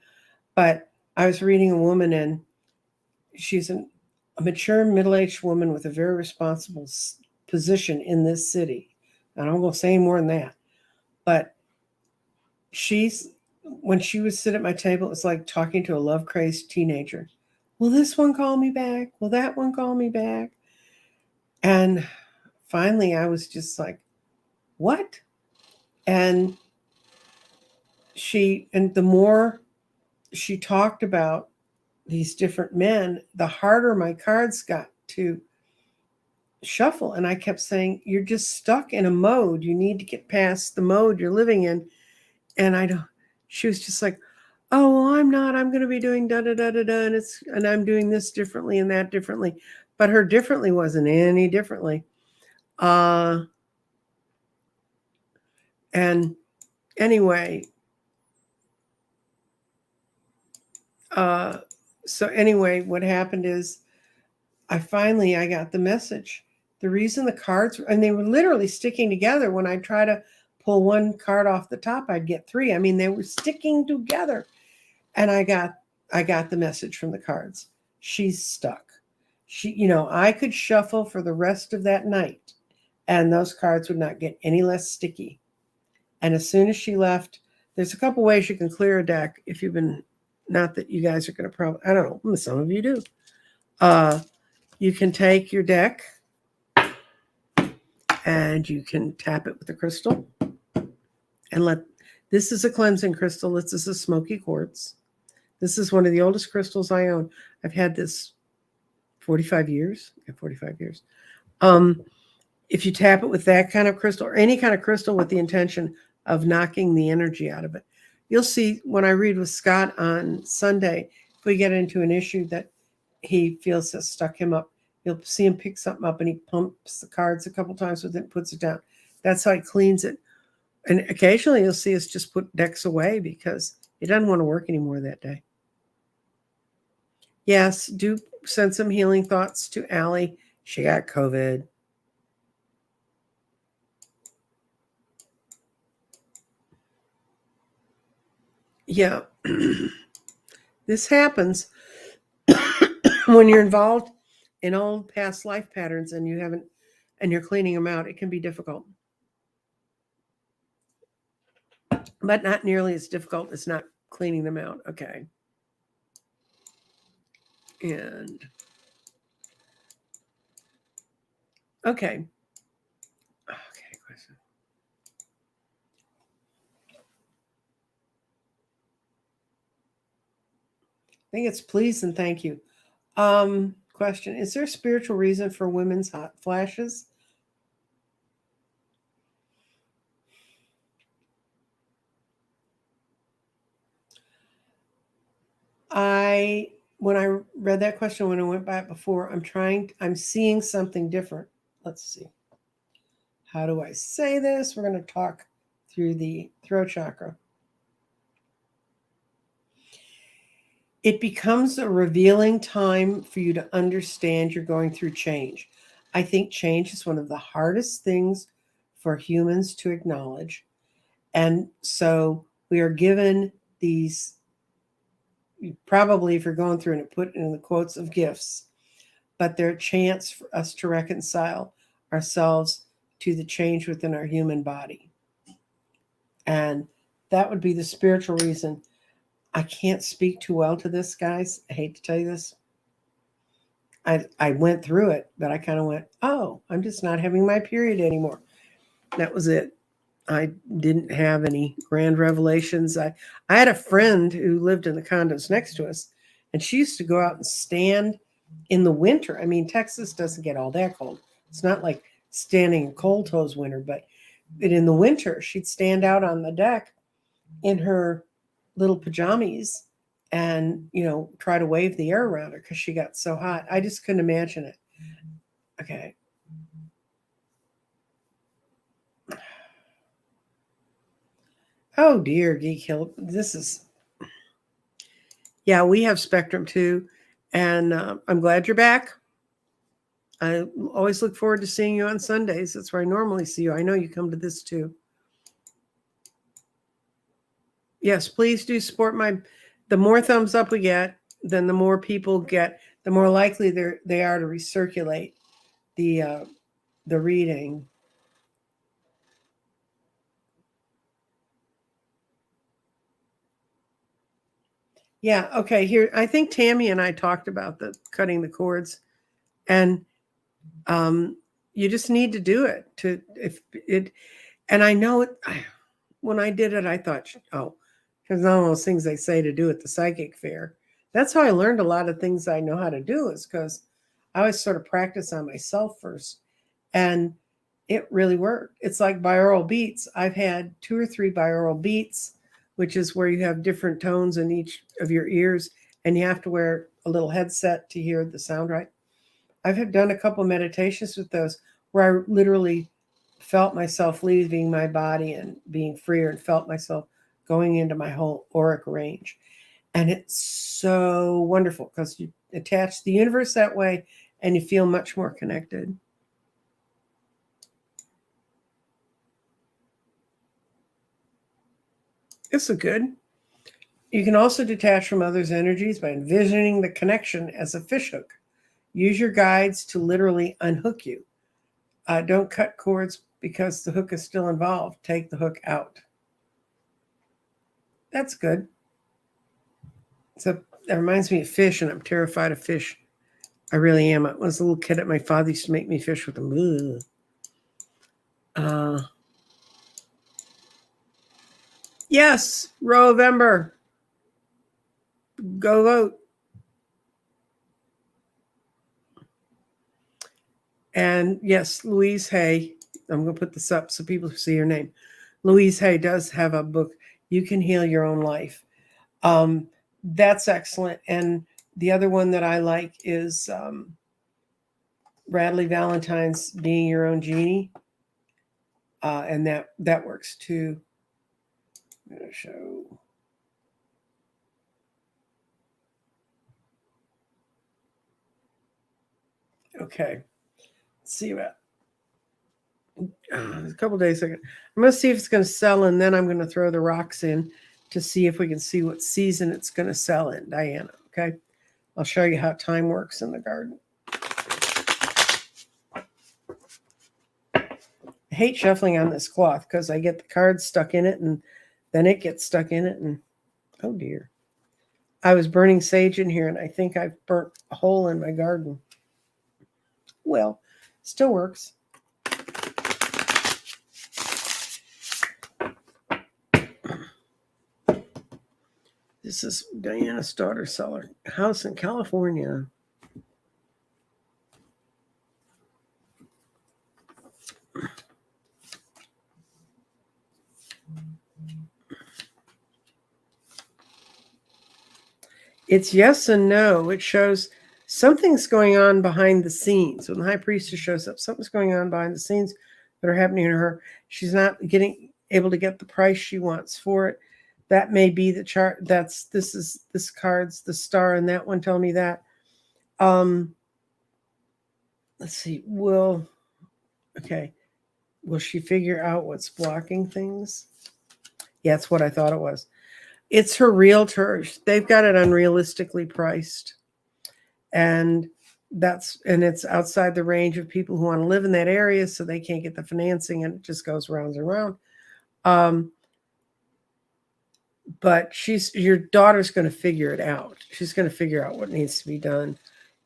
But I was reading a woman, and she's a mature middle-aged woman with a very responsible position in this city. I don't going to say any more than that. But when she would sit at my table, it's like talking to a love-crazed teenager. Will this one call me back? Will that one call me back? And finally, I was just like, what? And the more she talked about these different men, the harder my cards got to shuffle. And I kept saying, you're just stuck in a mode. You need to get past the mode you're living in. And she was just like, oh, well, I'm not. I'm going to be doing da da da da da, and I'm doing this differently and that differently. But her differently wasn't any differently. And anyway, so anyway, what happened is I got the message. The reason the cards, and they were literally sticking together. When I try to pull one card off the top, I'd get three. I mean, they were sticking together. And I got the message from the cards. She's stuck. I could shuffle for the rest of that night and those cards would not get any less sticky. And as soon as she left, there's a couple ways you can clear a deck if you've been, not that you guys are going to probably, I don't know, some of you do. You can take your deck and you can tap it with a crystal and this is a cleansing crystal. This is a smoky quartz. This is one of the oldest crystals I own. I've had this 45 years. Yeah, 45 years. If you tap it with that kind of crystal or any kind of crystal with the intention of knocking the energy out of it, you'll see when I read with Scott on Sunday, if we get into an issue that he feels has stuck him up, you'll see him pick something up and he pumps the cards a couple times with it and puts it down. That's how he cleans it. And occasionally you'll see us just put decks away because it doesn't want to work anymore that day. Yes, do send some healing thoughts to Allie. She got COVID. Yeah. This happens when you're involved in old past life patterns and you haven't, and you're cleaning them out. It can be difficult, but not nearly as difficult as not cleaning them out. Okay. And okay. Okay. Question. I think it's please and thank you. Question. Is there a spiritual reason for women's hot flashes? When I read that question, when I went back before, I'm seeing something different. Let's see. How do I say this? We're going to talk through the throat chakra. It becomes a revealing time for you to understand you're going through change. I think change is one of the hardest things for humans to acknowledge. And so we are given these, probably if you're going through and put in the quotes of gifts, but they're a chance for us to reconcile ourselves to the change within our human body. And that would be the spiritual reason. I can't speak too well to this, guys. I hate to tell you this. I went through it, but I kind of went, oh, I'm just not having my period anymore. That was it. I didn't have any grand revelations. I had a friend who lived in the condos next to us, and she used to go out and stand in the winter. I mean, Texas doesn't get all that cold. It's not like standing in cold toes winter, but in the winter, she'd stand out on the deck in her little pajamas and, try to wave the air around her because she got so hot. I just couldn't imagine it. Okay. Oh dear, Geek Hill. Yeah, we have Spectrum too. And I'm glad you're back. I always look forward to seeing you on Sundays. That's where I normally see you. I know you come to this too. Yes, please do support the more thumbs up we get, then the more people get, the more likely they are to recirculate the reading. Yeah, okay. Here, I think Tammy and I talked about the cutting the cords, and you just need to do it to if it. And I know it. When I did it, I thought, oh, because all those things they say to do at the psychic fair. That's how I learned a lot of things I know how to do, is because I always sort of practice on myself first, and it really worked. It's like binaural beats. I've had 2 or 3 binaural beats, which is where you have different tones in each of your ears, and you have to wear a little headset to hear the sound right. I've done a couple of meditations with those where I literally felt myself leaving my body and being freer, and felt myself going into my whole auric range. And it's so wonderful because you attach the universe that way and you feel much more connected. It's a good. You can also detach from others' energies by envisioning the connection as a fishhook. Use your guides to literally unhook you. Don't cut cords because the hook is still involved. Take the hook out. That's good. So that reminds me of fish, and I'm terrified of fish. I really am. I was a little kid, my father used to make me fish with them. Yes, November. Go vote. And yes, Louise Hay. I'm going to put this up so people see her name. Louise Hay does have a book, You Can Heal Your Own Life. That's excellent. And the other one that I like is Radley Valentine's Being Your Own Genie. And that works too. I'm going to show. Okay. Let's see about a couple days ago. I'm going to see if it's going to sell, and then I'm going to throw the rocks in to see if we can see what season it's going to sell in, Diana. Okay. I'll show you how time works in the garden. I hate shuffling on this cloth because I get the cards stuck in it and then it gets stuck in it. And oh dear. I was burning sage in here and I think I've burnt a hole in my garden. Well, still works. This is Diana's daughter cellar house in California. It's yes and no. It shows something's going on behind the scenes. When the high priestess shows up, something's going on behind the scenes that are happening to her. She's not able to get the price she wants for it. That may be the chart. This card's the star, and that one tell me that. Let's see. Will she figure out what's blocking things? Yeah, that's what I thought it was. It's her realtor. They've got it unrealistically priced. And it's outside the range of people who want to live in that area, so they can't get the financing, and it just goes round and round. But your daughter's going to figure it out. She's going to figure out what needs to be done.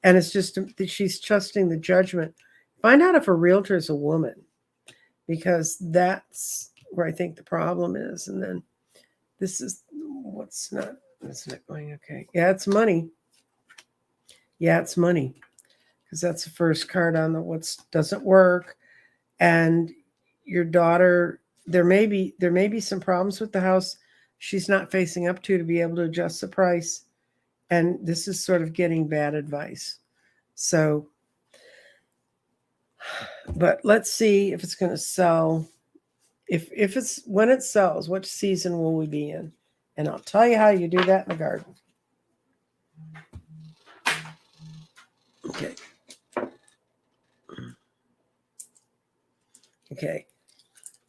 And it's just that she's trusting the judgment. Find out if a realtor is a woman, because that's where I think the problem is. And then this is it's not going okay. Yeah, it's money. Yeah, it's money. Because that's the first card on the what doesn't work. And your daughter, there may be some problems with the house she's not facing up to be able to adjust the price. And this is sort of getting bad advice. So, but let's see if it's going to sell. If it's when it sells, what season will we be in? And I'll tell you how you do that in the garden. Okay. Okay.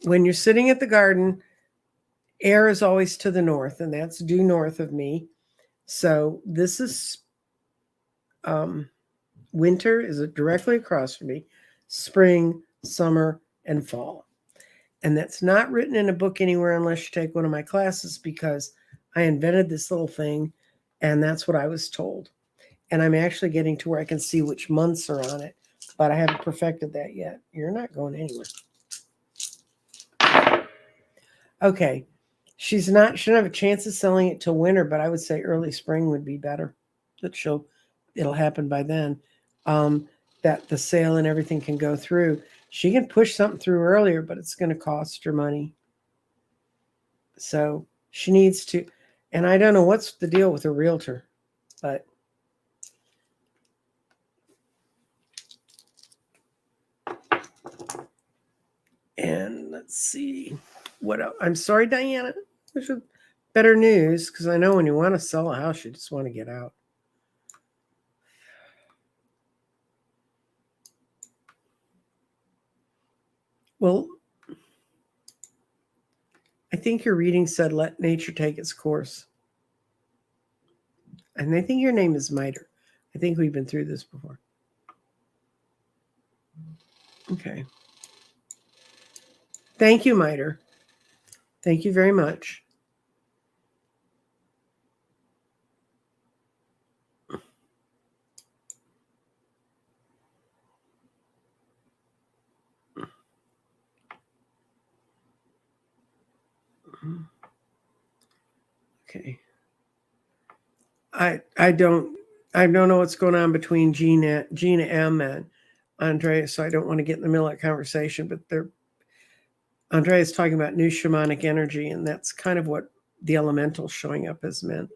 When you're sitting at the garden, air is always to the north, and that's due north of me. So this is winter is directly across from me, spring, summer, and fall. And that's not written in a book anywhere unless you take one of my classes, because I invented this little thing, and that's what I was told. And I'm actually getting to where I can see which months are on it, but I haven't perfected that yet. You're not going anywhere. Okay. She shouldn't have a chance of selling it till winter, but I would say early spring would be better. It'll happen by then. That the sale and everything can go through. She can push something through earlier, but it's going to cost her money. So she needs to, and I don't know what's the deal with a realtor, but and let's see what else. I'm sorry, Diana. There's better news, because I know when you want to sell a house, you just want to get out. Well, I think your reading said, let nature take its course. And I think your name is Miter. I think we've been through this before. Okay. Thank you, Miter. Thank you very much. Okay. I don't know what's going on between Gina M and Andrea, so I don't want to get in the middle of that conversation, but Andrea is talking about new shamanic energy, and that's kind of what the elemental showing up has meant.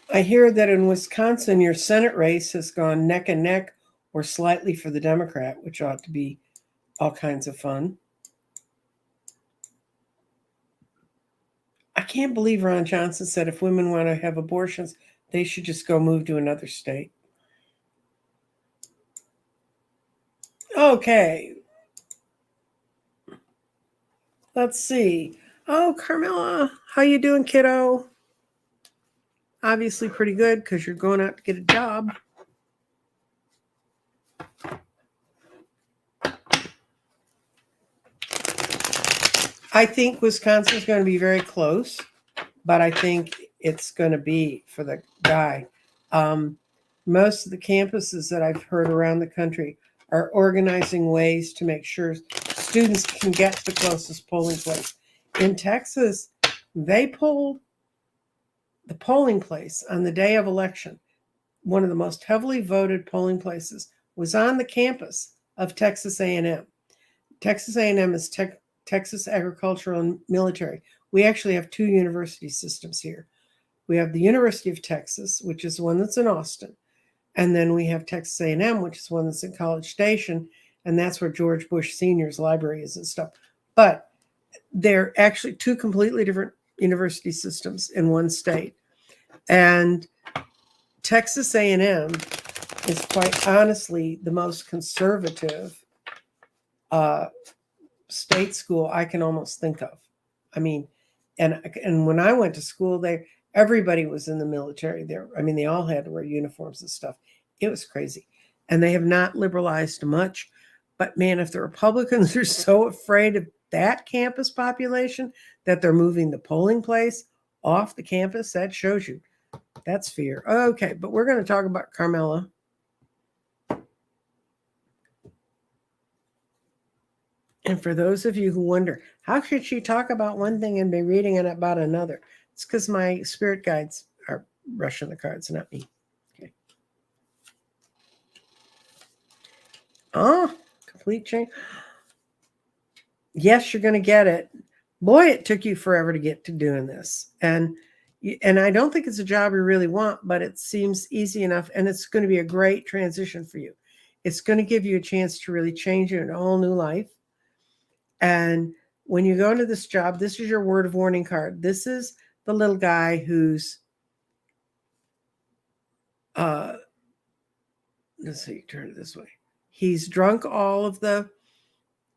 I hear that in Wisconsin, your Senate race has gone neck and neck or slightly for the Democrat, which ought to be all kinds of fun. I can't believe Ron Johnson said if women want to have abortions, they should just go move to another state. Okay. Let's see. Oh, Carmela, how you doing, kiddo? Obviously pretty good because you're going out to get a job. I think Wisconsin's going to be very close, but I think it's going to be for the guy. Most of the campuses that I've heard around the country are organizing ways to make sure students can get to the closest polling place. In Texas, they pulled the polling place on the day of election. One of the most heavily voted polling places was on the campus of Texas A&M. Texas A&M is Texas Agricultural and Military. We actually have two university systems here. We have the University of Texas, which is the one that's in Austin, and then we have Texas A&M, which is one that's in College Station, and that's where George Bush Sr.'s library is and stuff. But they're actually two completely different university systems in one state. And Texas A&M is quite honestly the most conservative state school I can almost think of. I mean, and when I went to school, everybody was in the military there. I mean, they all had to wear uniforms and stuff. It was crazy. And they have not liberalized much. But man, if the Republicans are so afraid of that campus population that they're moving the polling place off the campus, that shows you that's fear. Okay, but we're going to talk about Carmela. And for those of you who wonder, how could she talk about one thing and be reading it about another? It's because my spirit guides are rushing the cards, not me. Okay. Oh, complete change. Yes, you're going to get it. Boy, it took you forever to get to doing this. And I don't think it's a job you really want, but it seems easy enough. And it's going to be a great transition for you. It's going to give you a chance to really change your whole new life. And when you go into this job, this is your word of warning card. This is the little guy who's, let's see, turn it this way. He's drunk all of the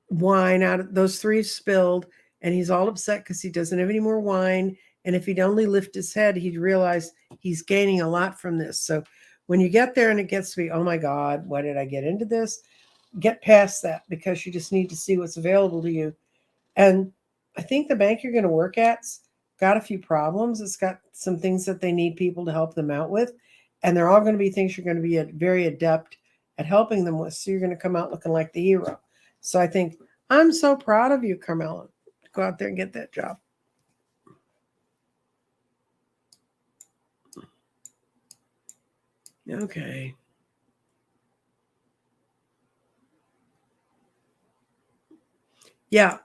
wine out of those three spilled, and he's all upset because he doesn't have any more wine. And if he'd only lift his head, he'd realize he's gaining a lot from this. So when you get there and it gets to be, oh my God, why did I get into this? Get past that because you just need to see what's available to you. And I think the bank you're going to work at's got a few problems. It's got some things that they need people to help them out with. And they're all going to be things you're going to be very adept at helping them with. So you're going to come out looking like the hero. So I think I'm so proud of you, Carmela. Go out there and get that job. Okay. Yeah,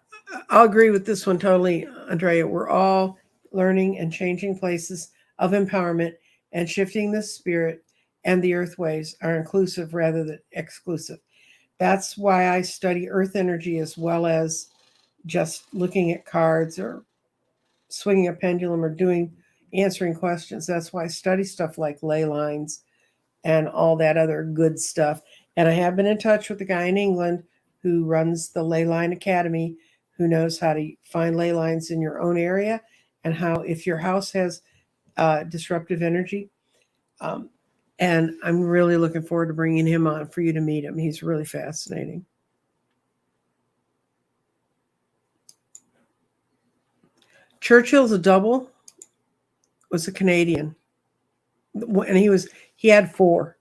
I'll agree with this one totally, Andrea. We're all learning and changing places of empowerment and shifting the spirit, and the earth ways are inclusive rather than exclusive. That's why I study earth energy as well as just looking at cards or swinging a pendulum or answering questions. That's why I study stuff like ley lines and all that other good stuff. And I have been in touch with the guy in England who runs the Ley Line Academy, who knows how to find ley lines in your own area and how, if your house has disruptive energy. And I'm really looking forward to bringing him on for you to meet him. He's really fascinating. Churchill's a double, was a Canadian. And he had 4.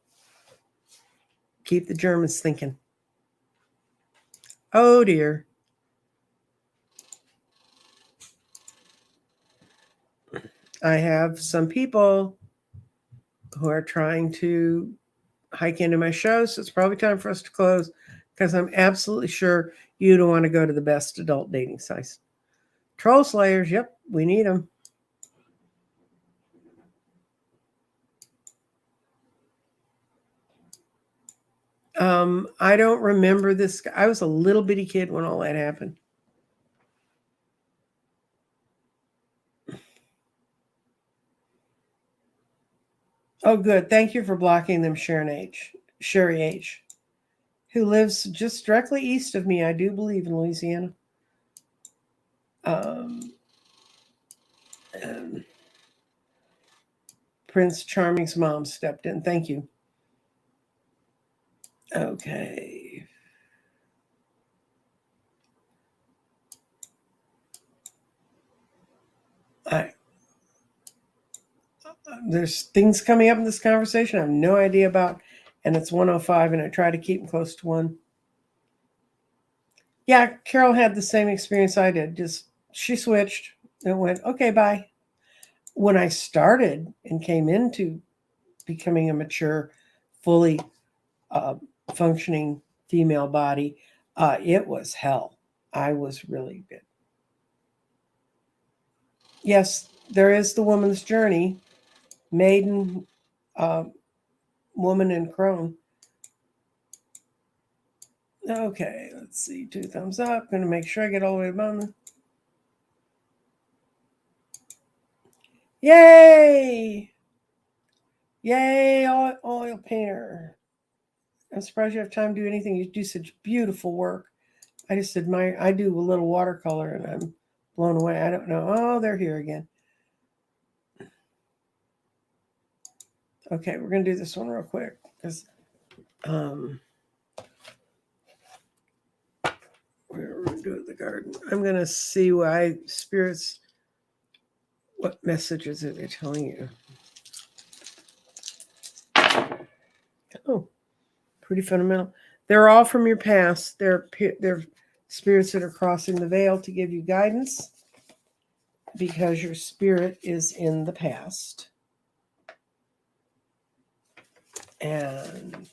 Keep the Germans thinking. Oh dear. I have some people who are trying to hike into my show, so it's probably time for us to close because I'm absolutely sure you don't want to go to the best adult dating sites. Troll slayers, yep, we need them. I don't remember this. I was a little bitty kid when all that happened. Oh, good. Thank you for blocking them, Sharon H. Sherry H. who lives just directly east of me, I do believe, in Louisiana. And Prince Charming's mom stepped in. Thank you. Okay. There's things coming up in this conversation I have no idea about, and it's 1:05, and I try to keep them close to 1. Yeah, Carol had the same experience I did. Just she switched and went, okay, bye. When I started and came into becoming a mature, fully functioning female body, it was hell. I was really good. Yes, there is the woman's journey, maiden, woman, and crone. Okay, let's see. 2 thumbs up. Going to make sure I get all the way down. Yay! Yay, oil painter. I'm surprised you have time to do anything. You do such beautiful work. I just admire. I do a little watercolor and I'm blown away. I don't know. Oh, they're here again. Okay, we're going to do this one real quick because we're going to do it in the garden. I'm going to see why spirits, what messages are they telling you? Oh, pretty fundamental. They're all from your past. They're spirits that are crossing the veil to give you guidance because your spirit is in the past. And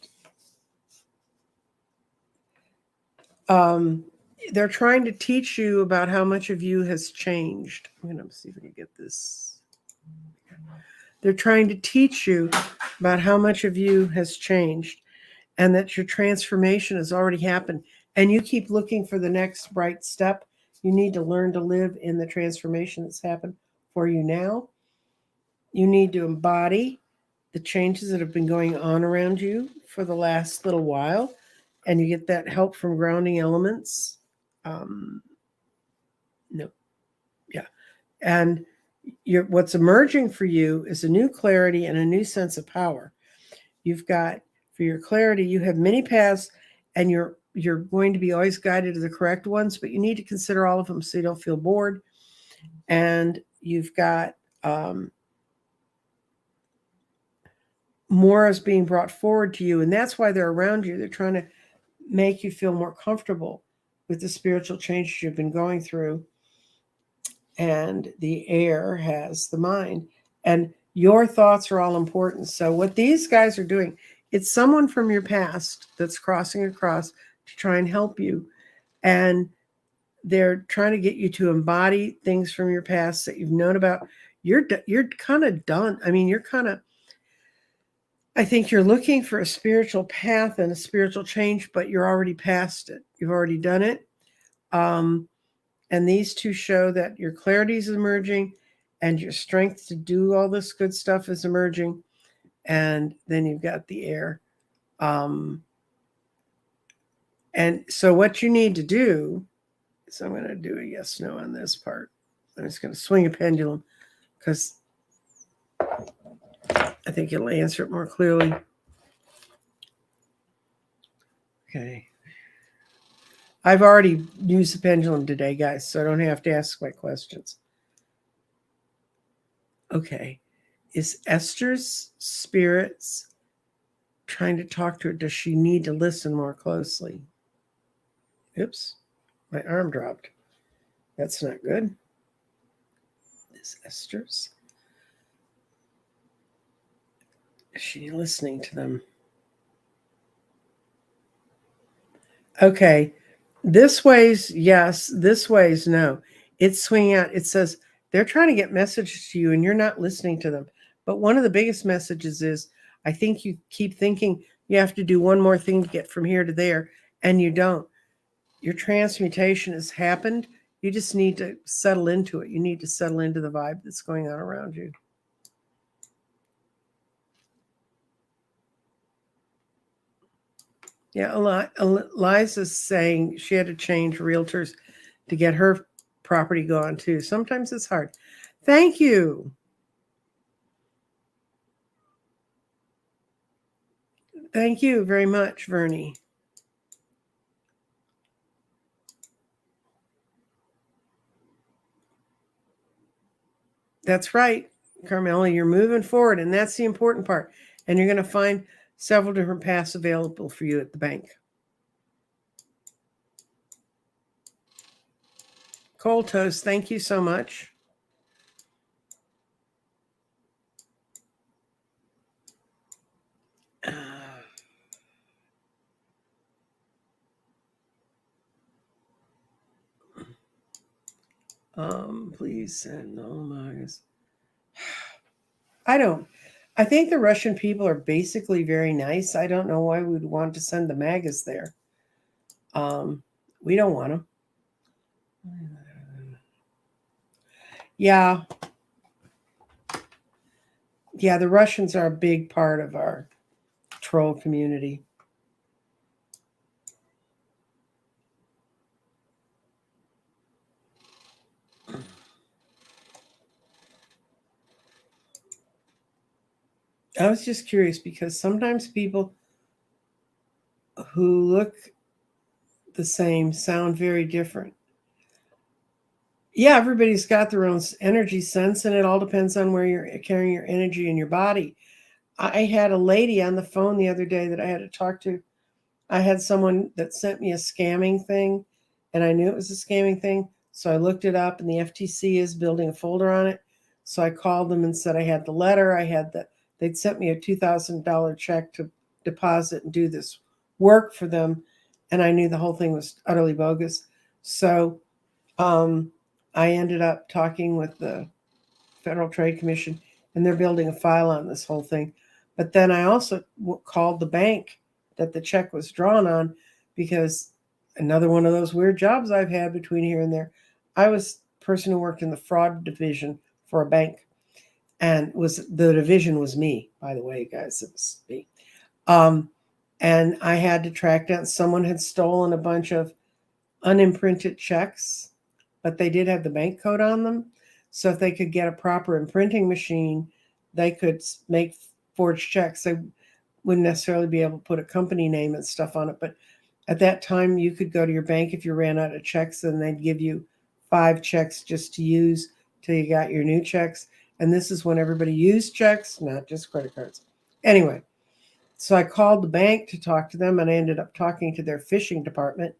they're trying to teach you about how much of you has changed. I'm going to see if I can get this. They're trying to teach you about how much of you has changed and that your transformation has already happened. And you keep looking for the next bright step. You need to learn to live in the transformation that's happened for you now. You need to embody the changes that have been going on around you for the last little while. And you get that help from grounding elements. And what's emerging for you is a new clarity and a new sense of power. You've got, for your clarity, you have many paths, and you're going to be always guided to the correct ones, but you need to consider all of them so you don't feel bored. And you've got more is being brought forward to you, and that's why they're around you. They're trying to make you feel more comfortable with the spiritual changes you've been going through. And the air has the mind, and your thoughts are all important. So what these guys are doing, it's someone from your past that's crossing across to try and help you. And they're trying to get you to embody things from your past that you've known about. You're kind of done. I mean, I think you're looking for a spiritual path and a spiritual change, but you're already past it. You've already done it. And these two show that your clarity is emerging and your strength to do all this good stuff is emerging. And then you've got the air. And so what you need to do is, I'm going to do a yes, no on this part. I'm just going to swing a pendulum because I think it'll answer it more clearly. Okay. I've already used the pendulum today, guys, so I don't have to ask my questions. Okay. Is Esther's spirits trying to talk to her? Does she need to listen more closely? Oops, my arm dropped. That's not good. Is Esther's? Is she listening to them? Okay. This way's yes, this way's no. It's swinging out. It says they're trying to get messages to you and you're not listening to them. But one of the biggest messages is, I think you keep thinking you have to do one more thing to get from here to there, and you don't. Your transmutation has happened. You just need to settle into it. You need to settle into the vibe that's going on around you. Yeah, Liza's saying she had to change realtors to get her property gone too. Sometimes it's hard. Thank you. Thank you very much, Vernie. That's right, Carmela. You're moving forward, and that's the important part. And you're going to find several different paths available for you at the bank. Cold Toast, thank you so much. Please send no magas. I don't. I think the Russian people are basically very nice. I don't know why we'd want to send the magas there. Um, we don't want them. Yeah, yeah. The Russians are a big part of our troll community. I was just curious because sometimes people who look the same sound very different. Yeah, everybody's got their own energy sense, and it all depends on where you're carrying your energy in your body. I had a lady on the phone the other day that I had to talk to. I had someone that sent me a scamming thing, and I knew it was a scamming thing. So I looked it up, and the FTC is building a folder on it. So I called them and said I had the letter. They'd sent me a $2,000 check to deposit and do this work for them, and I knew the whole thing was utterly bogus. So um, I ended up talking with the Federal Trade Commission, and they're building a file on this whole thing. But then I also called the bank that the check was drawn on because another one of those weird jobs I've had between here and there. I was a person who worked in the fraud division for a bank, and was the division was me, by the way, guys. It was me. Um, and I had to track down someone had stolen a bunch of unimprinted checks, but they did have the bank code on them. So if they could get a proper imprinting machine, they could make forged checks. They wouldn't necessarily be able to put a company name and stuff on it, but at that time you could go to your bank if you ran out of checks, and they'd give you 5 checks just to use till you got your new checks. And this is when everybody used checks, not just credit cards. Anyway, so I called the bank to talk to them, and I ended up talking to their phishing department,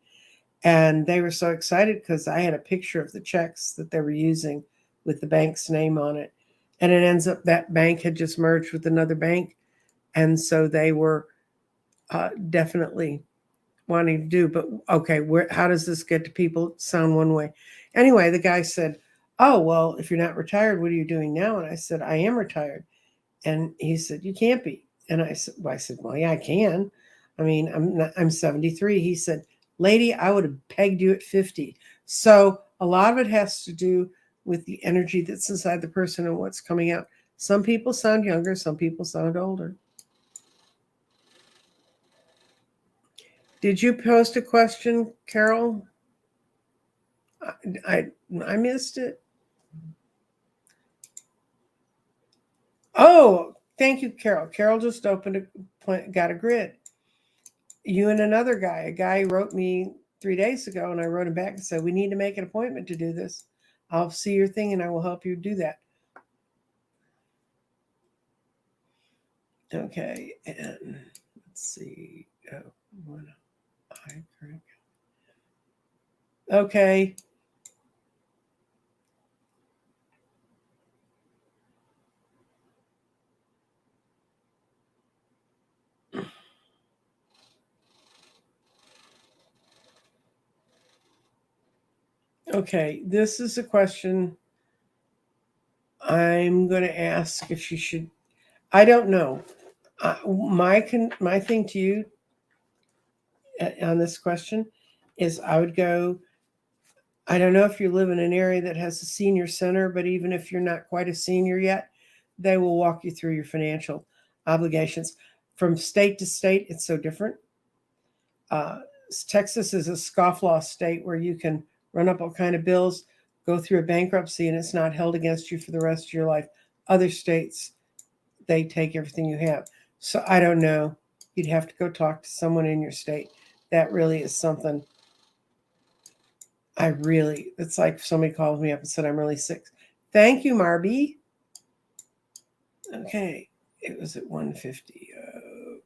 and they were so excited because I had a picture of the checks that they were using with the bank's name on it. And it ends up that bank had just merged with another bank. And so they were definitely wanting to do. But okay, how does this get to people? Sound one way. Anyway, the guy said, "Oh, well, if you're not retired, what are you doing now?" And I said, "I am retired." And he said, "You can't be." And I said, "Well, yeah, I can. I mean, I'm 73." He said, "Lady, I would have pegged you at 50." So a lot of it has to do with the energy that's inside the person and what's coming out. Some people sound younger, some people sound older. Did you post a question, Carol? I I missed it. Oh, thank you, Carol. Carol just got a grid. You and another guy. A guy wrote me 3 days ago, and I wrote him back and said, "We need to make an appointment to do this. I'll see your thing, and I will help you do that." Okay, and let's see. Oh, what I drink. Okay, okay. This is a question I'm going to ask if you should. I don't know. My thing to you on this question is I would go. I don't know if you live in an area that has a senior center, but even if you're not quite a senior yet, they will walk you through your financial obligations. From state to state, it's so different. Uh, Texas is a scofflaw state where you can run up all kind of bills, go through a bankruptcy, and it's not held against you for the rest of your life. Other states, they take everything you have. So I don't know. You'd have to go talk to someone in your state. That really is something it's like somebody called me up and said, I'm really sick. Thank you, Marby. Okay, it was at 150.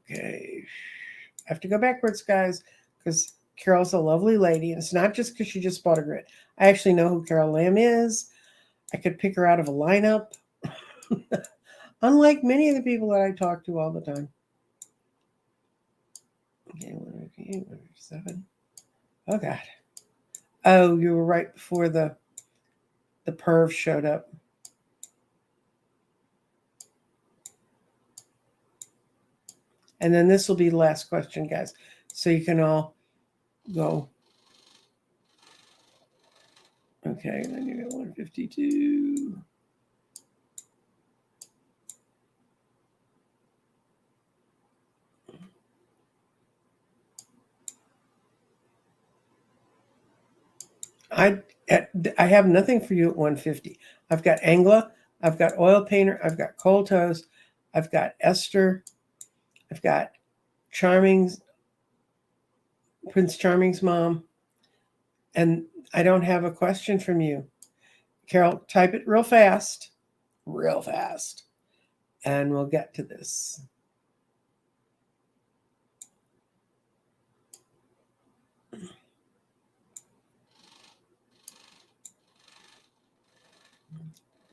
Okay. I have to go backwards, guys, because Carol's a lovely lady, and it's not just because she just bought a grid. I actually know who Carol Lamb is. I could pick her out of a lineup, unlike many of the people that I talk to all the time. Okay, 107. Oh, God. Oh, you were right before the perv showed up. And then this will be the last question, guys. So you can all go. Okay, and then you got 152. I have nothing for you at 150. I've got Angla, I've got Oil Painter, I've got Cold Toes, I've got Esther, I've got Prince Charming's mom, and I don't have a question from you. Carol, type it real fast, and we'll get to this.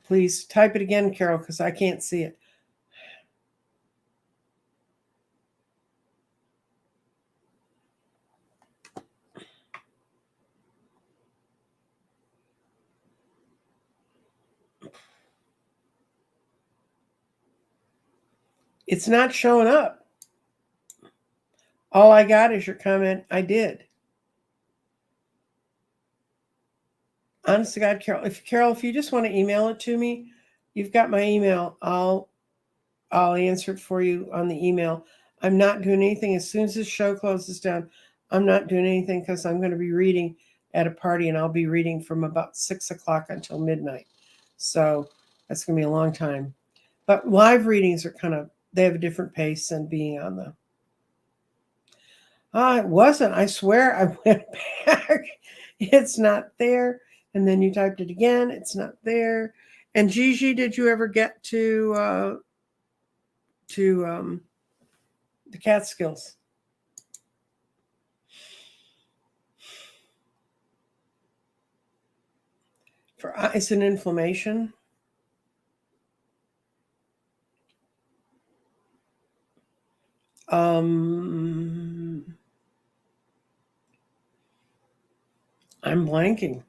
Please type it again, Carol, because I can't see it. It's not showing up. All I got is your comment, I did. Honest to God, Carol, if you just want to email it to me, you've got my email. I'll answer it for you on the email. I'm not doing anything. As soon as this show closes down, I'm not doing anything because I'm going to be reading at a party, and I'll be reading from about 6 o'clock until midnight. So that's going to be a long time. But live readings are they have a different pace than being on the... it wasn't. I swear I went back. It's not there. And then you typed it again. It's not there. And Gigi, did you ever get to the Catskills? For it's an inflammation. I'm blanking.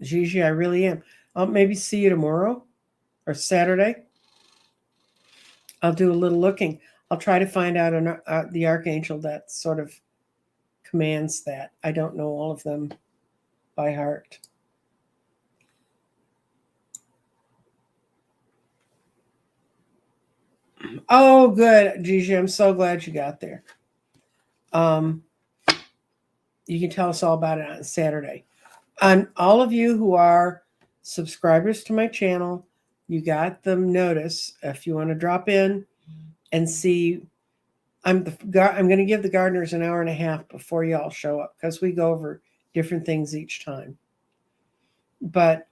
Gigi, I really am. I'll maybe see you tomorrow or Saturday. I'll do a little looking. I'll try to find out the archangel that sort of commands that. I don't know all of them by heart. Oh, good, Gigi. I'm so glad you got there. You can tell us all about it on Saturday. And all of you who are subscribers to my channel, you got the notice. If you want to drop in and see, I'm going to give the gardeners an hour and a half before y'all show up because we go over different things each time. But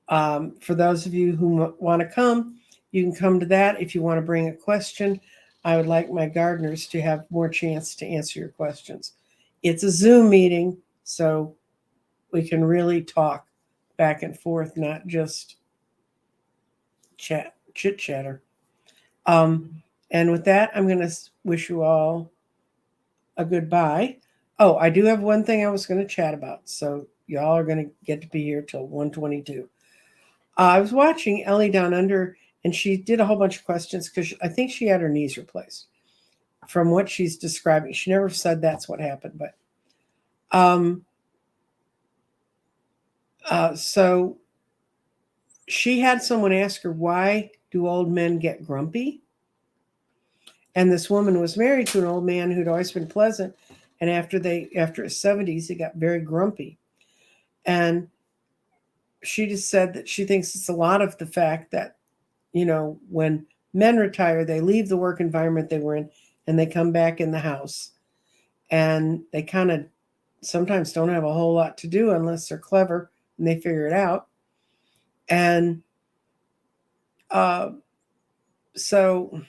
for those of you who want to come, you can come to that. If you want to bring a question, I would like my gardeners to have more chance to answer your questions. It's a Zoom meeting, so we can really talk back and forth, not just chit chatter. And with that, I'm going to wish you all a goodbye. Oh, I do have one thing I was going to chat about, so y'all are going to get to be here till 1:22. I was watching Ellie Down Under, and she did a whole bunch of questions because I think she had her knees replaced. From what she's describing, she never said that's what happened, but so she had someone ask her, why do old men get grumpy? And this woman was married to an old man who'd always been pleasant, And after his 70s, he got very grumpy. And she just said that she thinks it's a lot of the fact that, when men retire, they leave the work environment they were in and they come back in the house. And they kind of sometimes don't have a whole lot to do unless they're clever and they figure it out. And so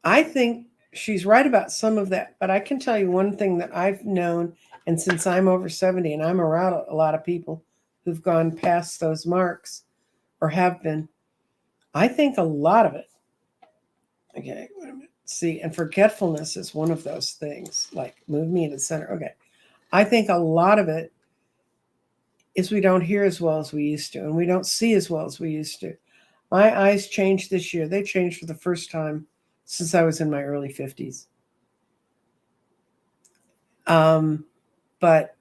I think she's right about some of that. But I can tell you one thing that I've known, and since I'm over 70 and I'm around a lot of people who've gone past those marks or have been, I think a lot of it, okay, wait a minute. See, and forgetfulness is one of those things, like move me to the center. Okay. I think a lot of it is we don't hear as well as we used to, and we don't see as well as we used to. My eyes changed this year. They changed for the first time since I was in my early 50s. But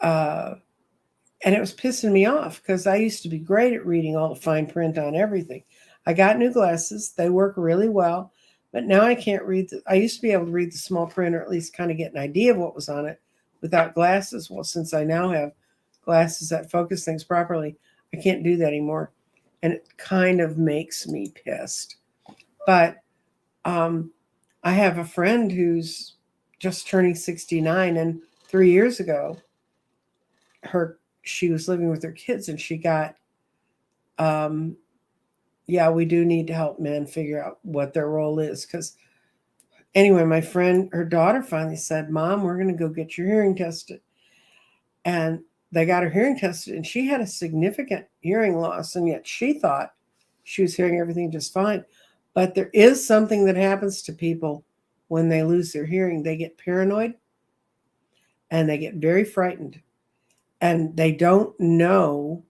and it was pissing me off because I used to be great at reading all the fine print on everything. I got new glasses. They work really well, but now I can't read. I used to be able to read the small print or at least kind of get an idea of what was on it without glasses. Well, since I now have glasses that focus things properly, I can't do that anymore. And it kind of makes me pissed. But I have a friend who's just turning 69, and 3 years ago, she was living with her kids, and she got, yeah, we do need to help men figure out what their role is. Because anyway, my friend, her daughter finally said, Mom, we're going to go get your hearing tested. And they got her hearing tested, and she had a significant hearing loss, and yet she thought she was hearing everything just fine. But there is something that happens to people when they lose their hearing. They get paranoid, and they get very frightened, and they don't know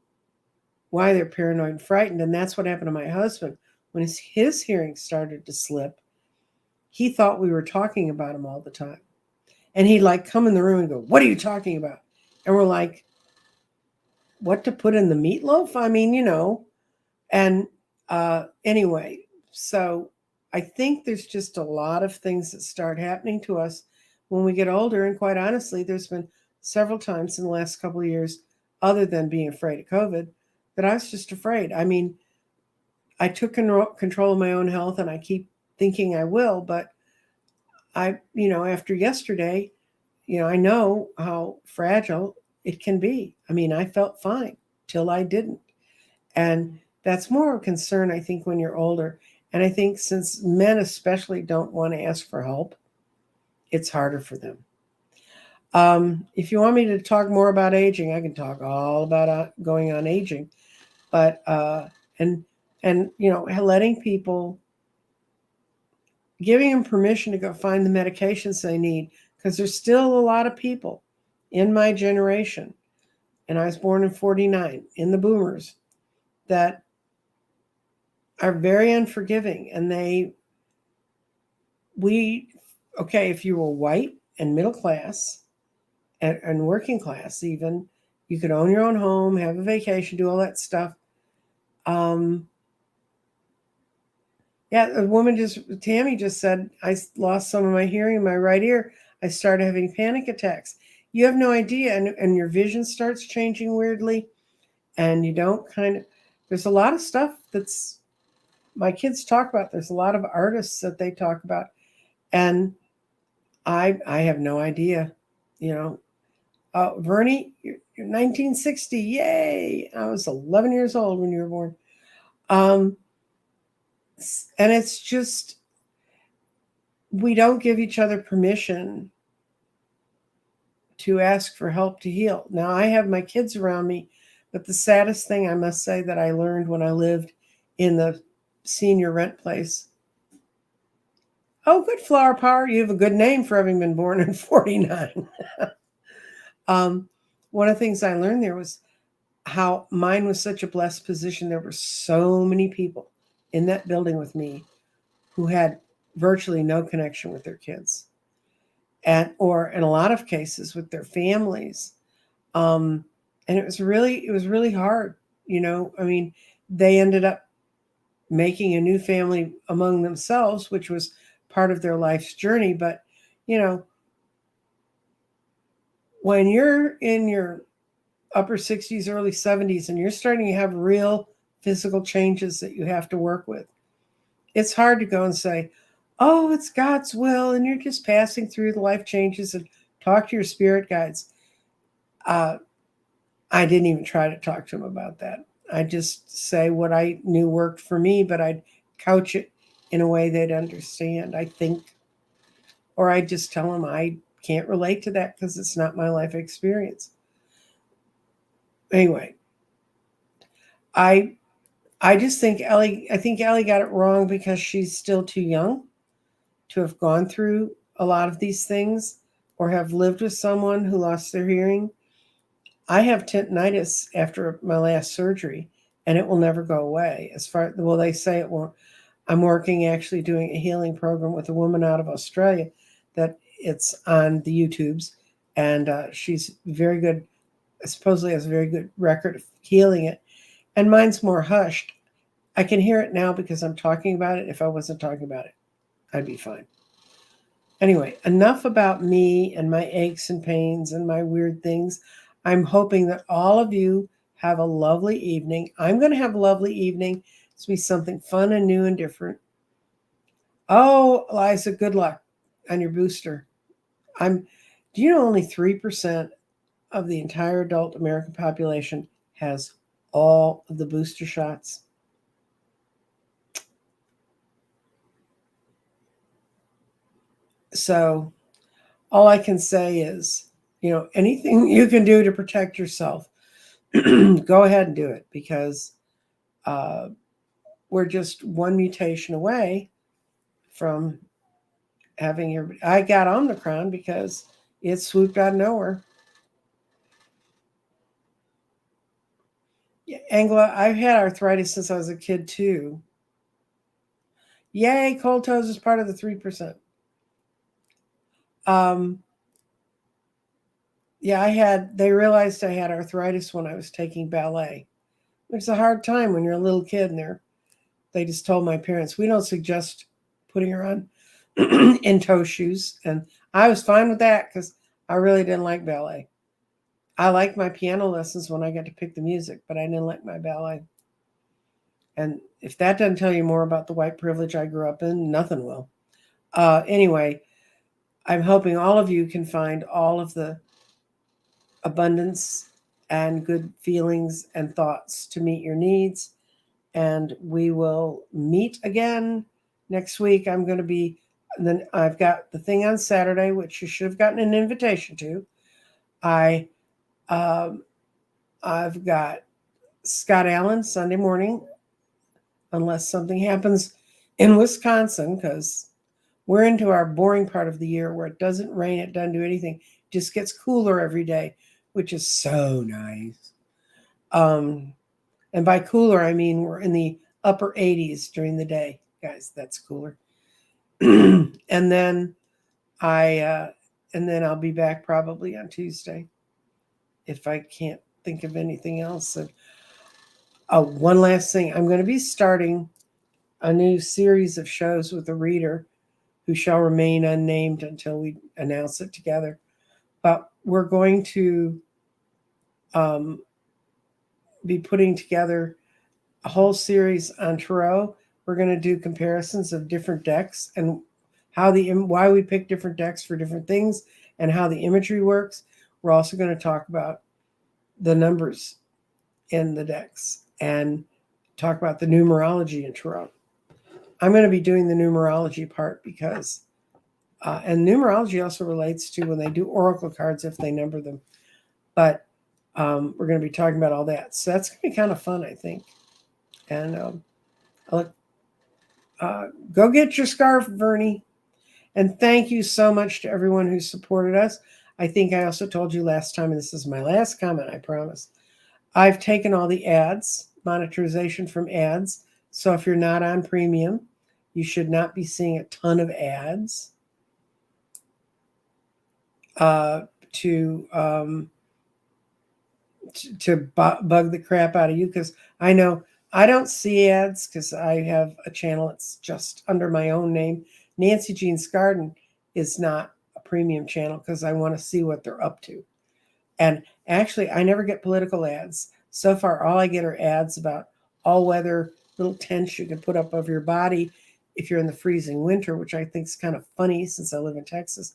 why they're paranoid and frightened. And that's what happened to my husband. When his hearing started to slip, he thought we were talking about him all the time. And he'd like come in the room and go, what are you talking about? And we're like, what to put in the meatloaf? I mean, and anyway, so I think there's just a lot of things that start happening to us when we get older. And quite honestly, there's been several times in the last couple of years, other than being afraid of COVID, that I was just afraid. I mean, I took control of my own health, and I keep thinking I will, but after yesterday, I know how fragile it can be. I mean, I felt fine till I didn't. And that's more of a concern, I think, when you're older. And I think since men especially don't want to ask for help, it's harder for them. If you want me to talk more about aging, I can talk all about going on aging. But letting people, giving them permission to go find the medications they need, because there's still a lot of people in my generation, and I was born in 49, in the boomers, that are very unforgiving. And if you were white and middle class and working class even, you could own your own home, have a vacation, do all that stuff. A woman Tammy just said, I lost some of my hearing in my right ear. I started having panic attacks. You have no idea. And your vision starts changing weirdly. And you don't there's a lot of stuff that's, my kids talk about. There's a lot of artists that they talk about. And I have no idea, Vernie, you're 1960. Yay. I was 11 years old when you were born. And it's just, we don't give each other permission to ask for help to heal. Now, I have my kids around me, but the saddest thing I must say that I learned when I lived in the senior rent place. Oh, good, Flower Power. You have a good name for having been born in 49. One of the things I learned there was how mine was such a blessed position. There were so many people in that building with me who had virtually no connection with their kids, or in a lot of cases with their families. And it was really hard. I mean, they ended up making a new family among themselves, which was part of their life's journey. But, when you're in your upper 60s, early 70s, and you're starting to have real physical changes that you have to work with, it's hard to go and say, oh, it's God's will, and you're just passing through the life changes and talk to your spirit guides. I didn't even try to talk to them about that. I just say what I knew worked for me, but I'd couch it in a way they'd understand, I think. Or I'd just tell them I can't relate to that because it's not my life experience. Anyway, I just think Ellie got it wrong because she's still too young to have gone through a lot of these things or have lived with someone who lost their hearing. I have tendonitis after my last surgery, and it will never go away. Well, they say it won't. I'm working actually doing a healing program with a woman out of Australia that it's on the YouTubes, and she's very good. Supposedly has a very good record of healing it, and mine's more hushed. I can hear it now because I'm talking about it. If I wasn't talking about it, I'd be fine. Anyway, enough about me and my aches and pains and my weird things. I'm hoping that all of you have a lovely evening. I'm going to have a lovely evening. It's going to be something fun and new and different. Oh, Liza, good luck on your booster. Do you know only 3% of the entire adult American population has all of the booster shots? So all I can say is, anything you can do to protect yourself, go ahead and do it, because uh, we're just one mutation away from having your. I got Omicron because it swooped out of nowhere. Yeah, Angela, I've had arthritis since I was a kid too. Yay, cold toes is part of the 3%. Um, yeah, they realized I had arthritis when I was taking ballet. It's a hard time when you're a little kid and they just told my parents, we don't suggest putting her on in toe shoes. And I was fine with that because I really didn't like ballet. I liked my piano lessons when I got to pick the music, but I didn't like my ballet. And if that doesn't tell you more about the white privilege I grew up in, nothing will. Anyway, I'm hoping all of you can find all of the abundance and good feelings and thoughts to meet your needs. And we will meet again next week. Then I've got the thing on Saturday, which you should have gotten an invitation to. I've got Scott Allen Sunday morning, unless something happens in Wisconsin, because we're into our boring part of the year where it doesn't rain, it doesn't do anything, it just gets cooler every day, which is so nice. And by cooler, I mean we're in the upper 80s during the day, guys. That's cooler. and then I'll be back probably on Tuesday if I can't think of anything else. And one last thing, I'm going to be starting a new series of shows with a reader who shall remain unnamed until we announce it together. But we're going to be putting together a whole series on tarot. We're going to do comparisons of different decks and why we pick different decks for different things and how the imagery works. We're also going to talk about the numbers in the decks and talk about the numerology in tarot. I'm going to be doing the numerology part because, and numerology also relates to when they do oracle cards if they number them. But we're going to be talking about all that. So that's going to be kind of fun, I think. And go get your scarf, Vernie. And thank you so much to everyone who supported us. I think I also told you last time, and this is my last comment, I promise. I've taken all the ads, monetization from ads. So if you're not on premium, you should not be seeing a ton of ads to bug the crap out of you, because I know I don't see ads because I have a channel that's just under my own name. Nancy Jean's Garden is not a premium channel because I want to see what they're up to. And actually, I never get political ads. So far, all I get are ads about all-weather little tents you can put up over your body if you're in the freezing winter, which I think is kind of funny since I live in Texas,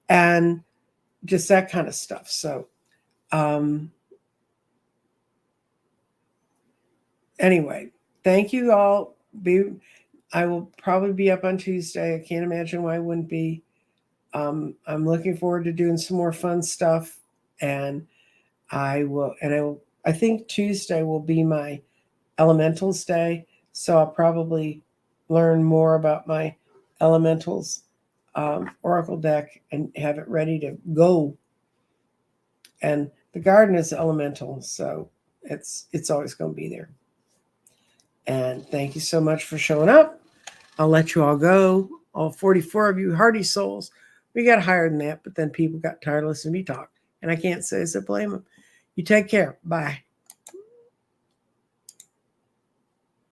and just that kind of stuff. So anyway, thank you all. I will probably be up on Tuesday. I can't imagine why I wouldn't be. I'm looking forward to doing some more fun stuff, and I think Tuesday will be my elementals day, so I'll probably learn more about my elementals oracle deck and have it ready to go. And the garden is elemental, so it's always going to be there. And thank you so much for showing up. I'll let you all go. All 44 of you hardy souls. We got higher than that, but then people got tired of listening to me talk. And I can't say I blame them. You take care. Bye.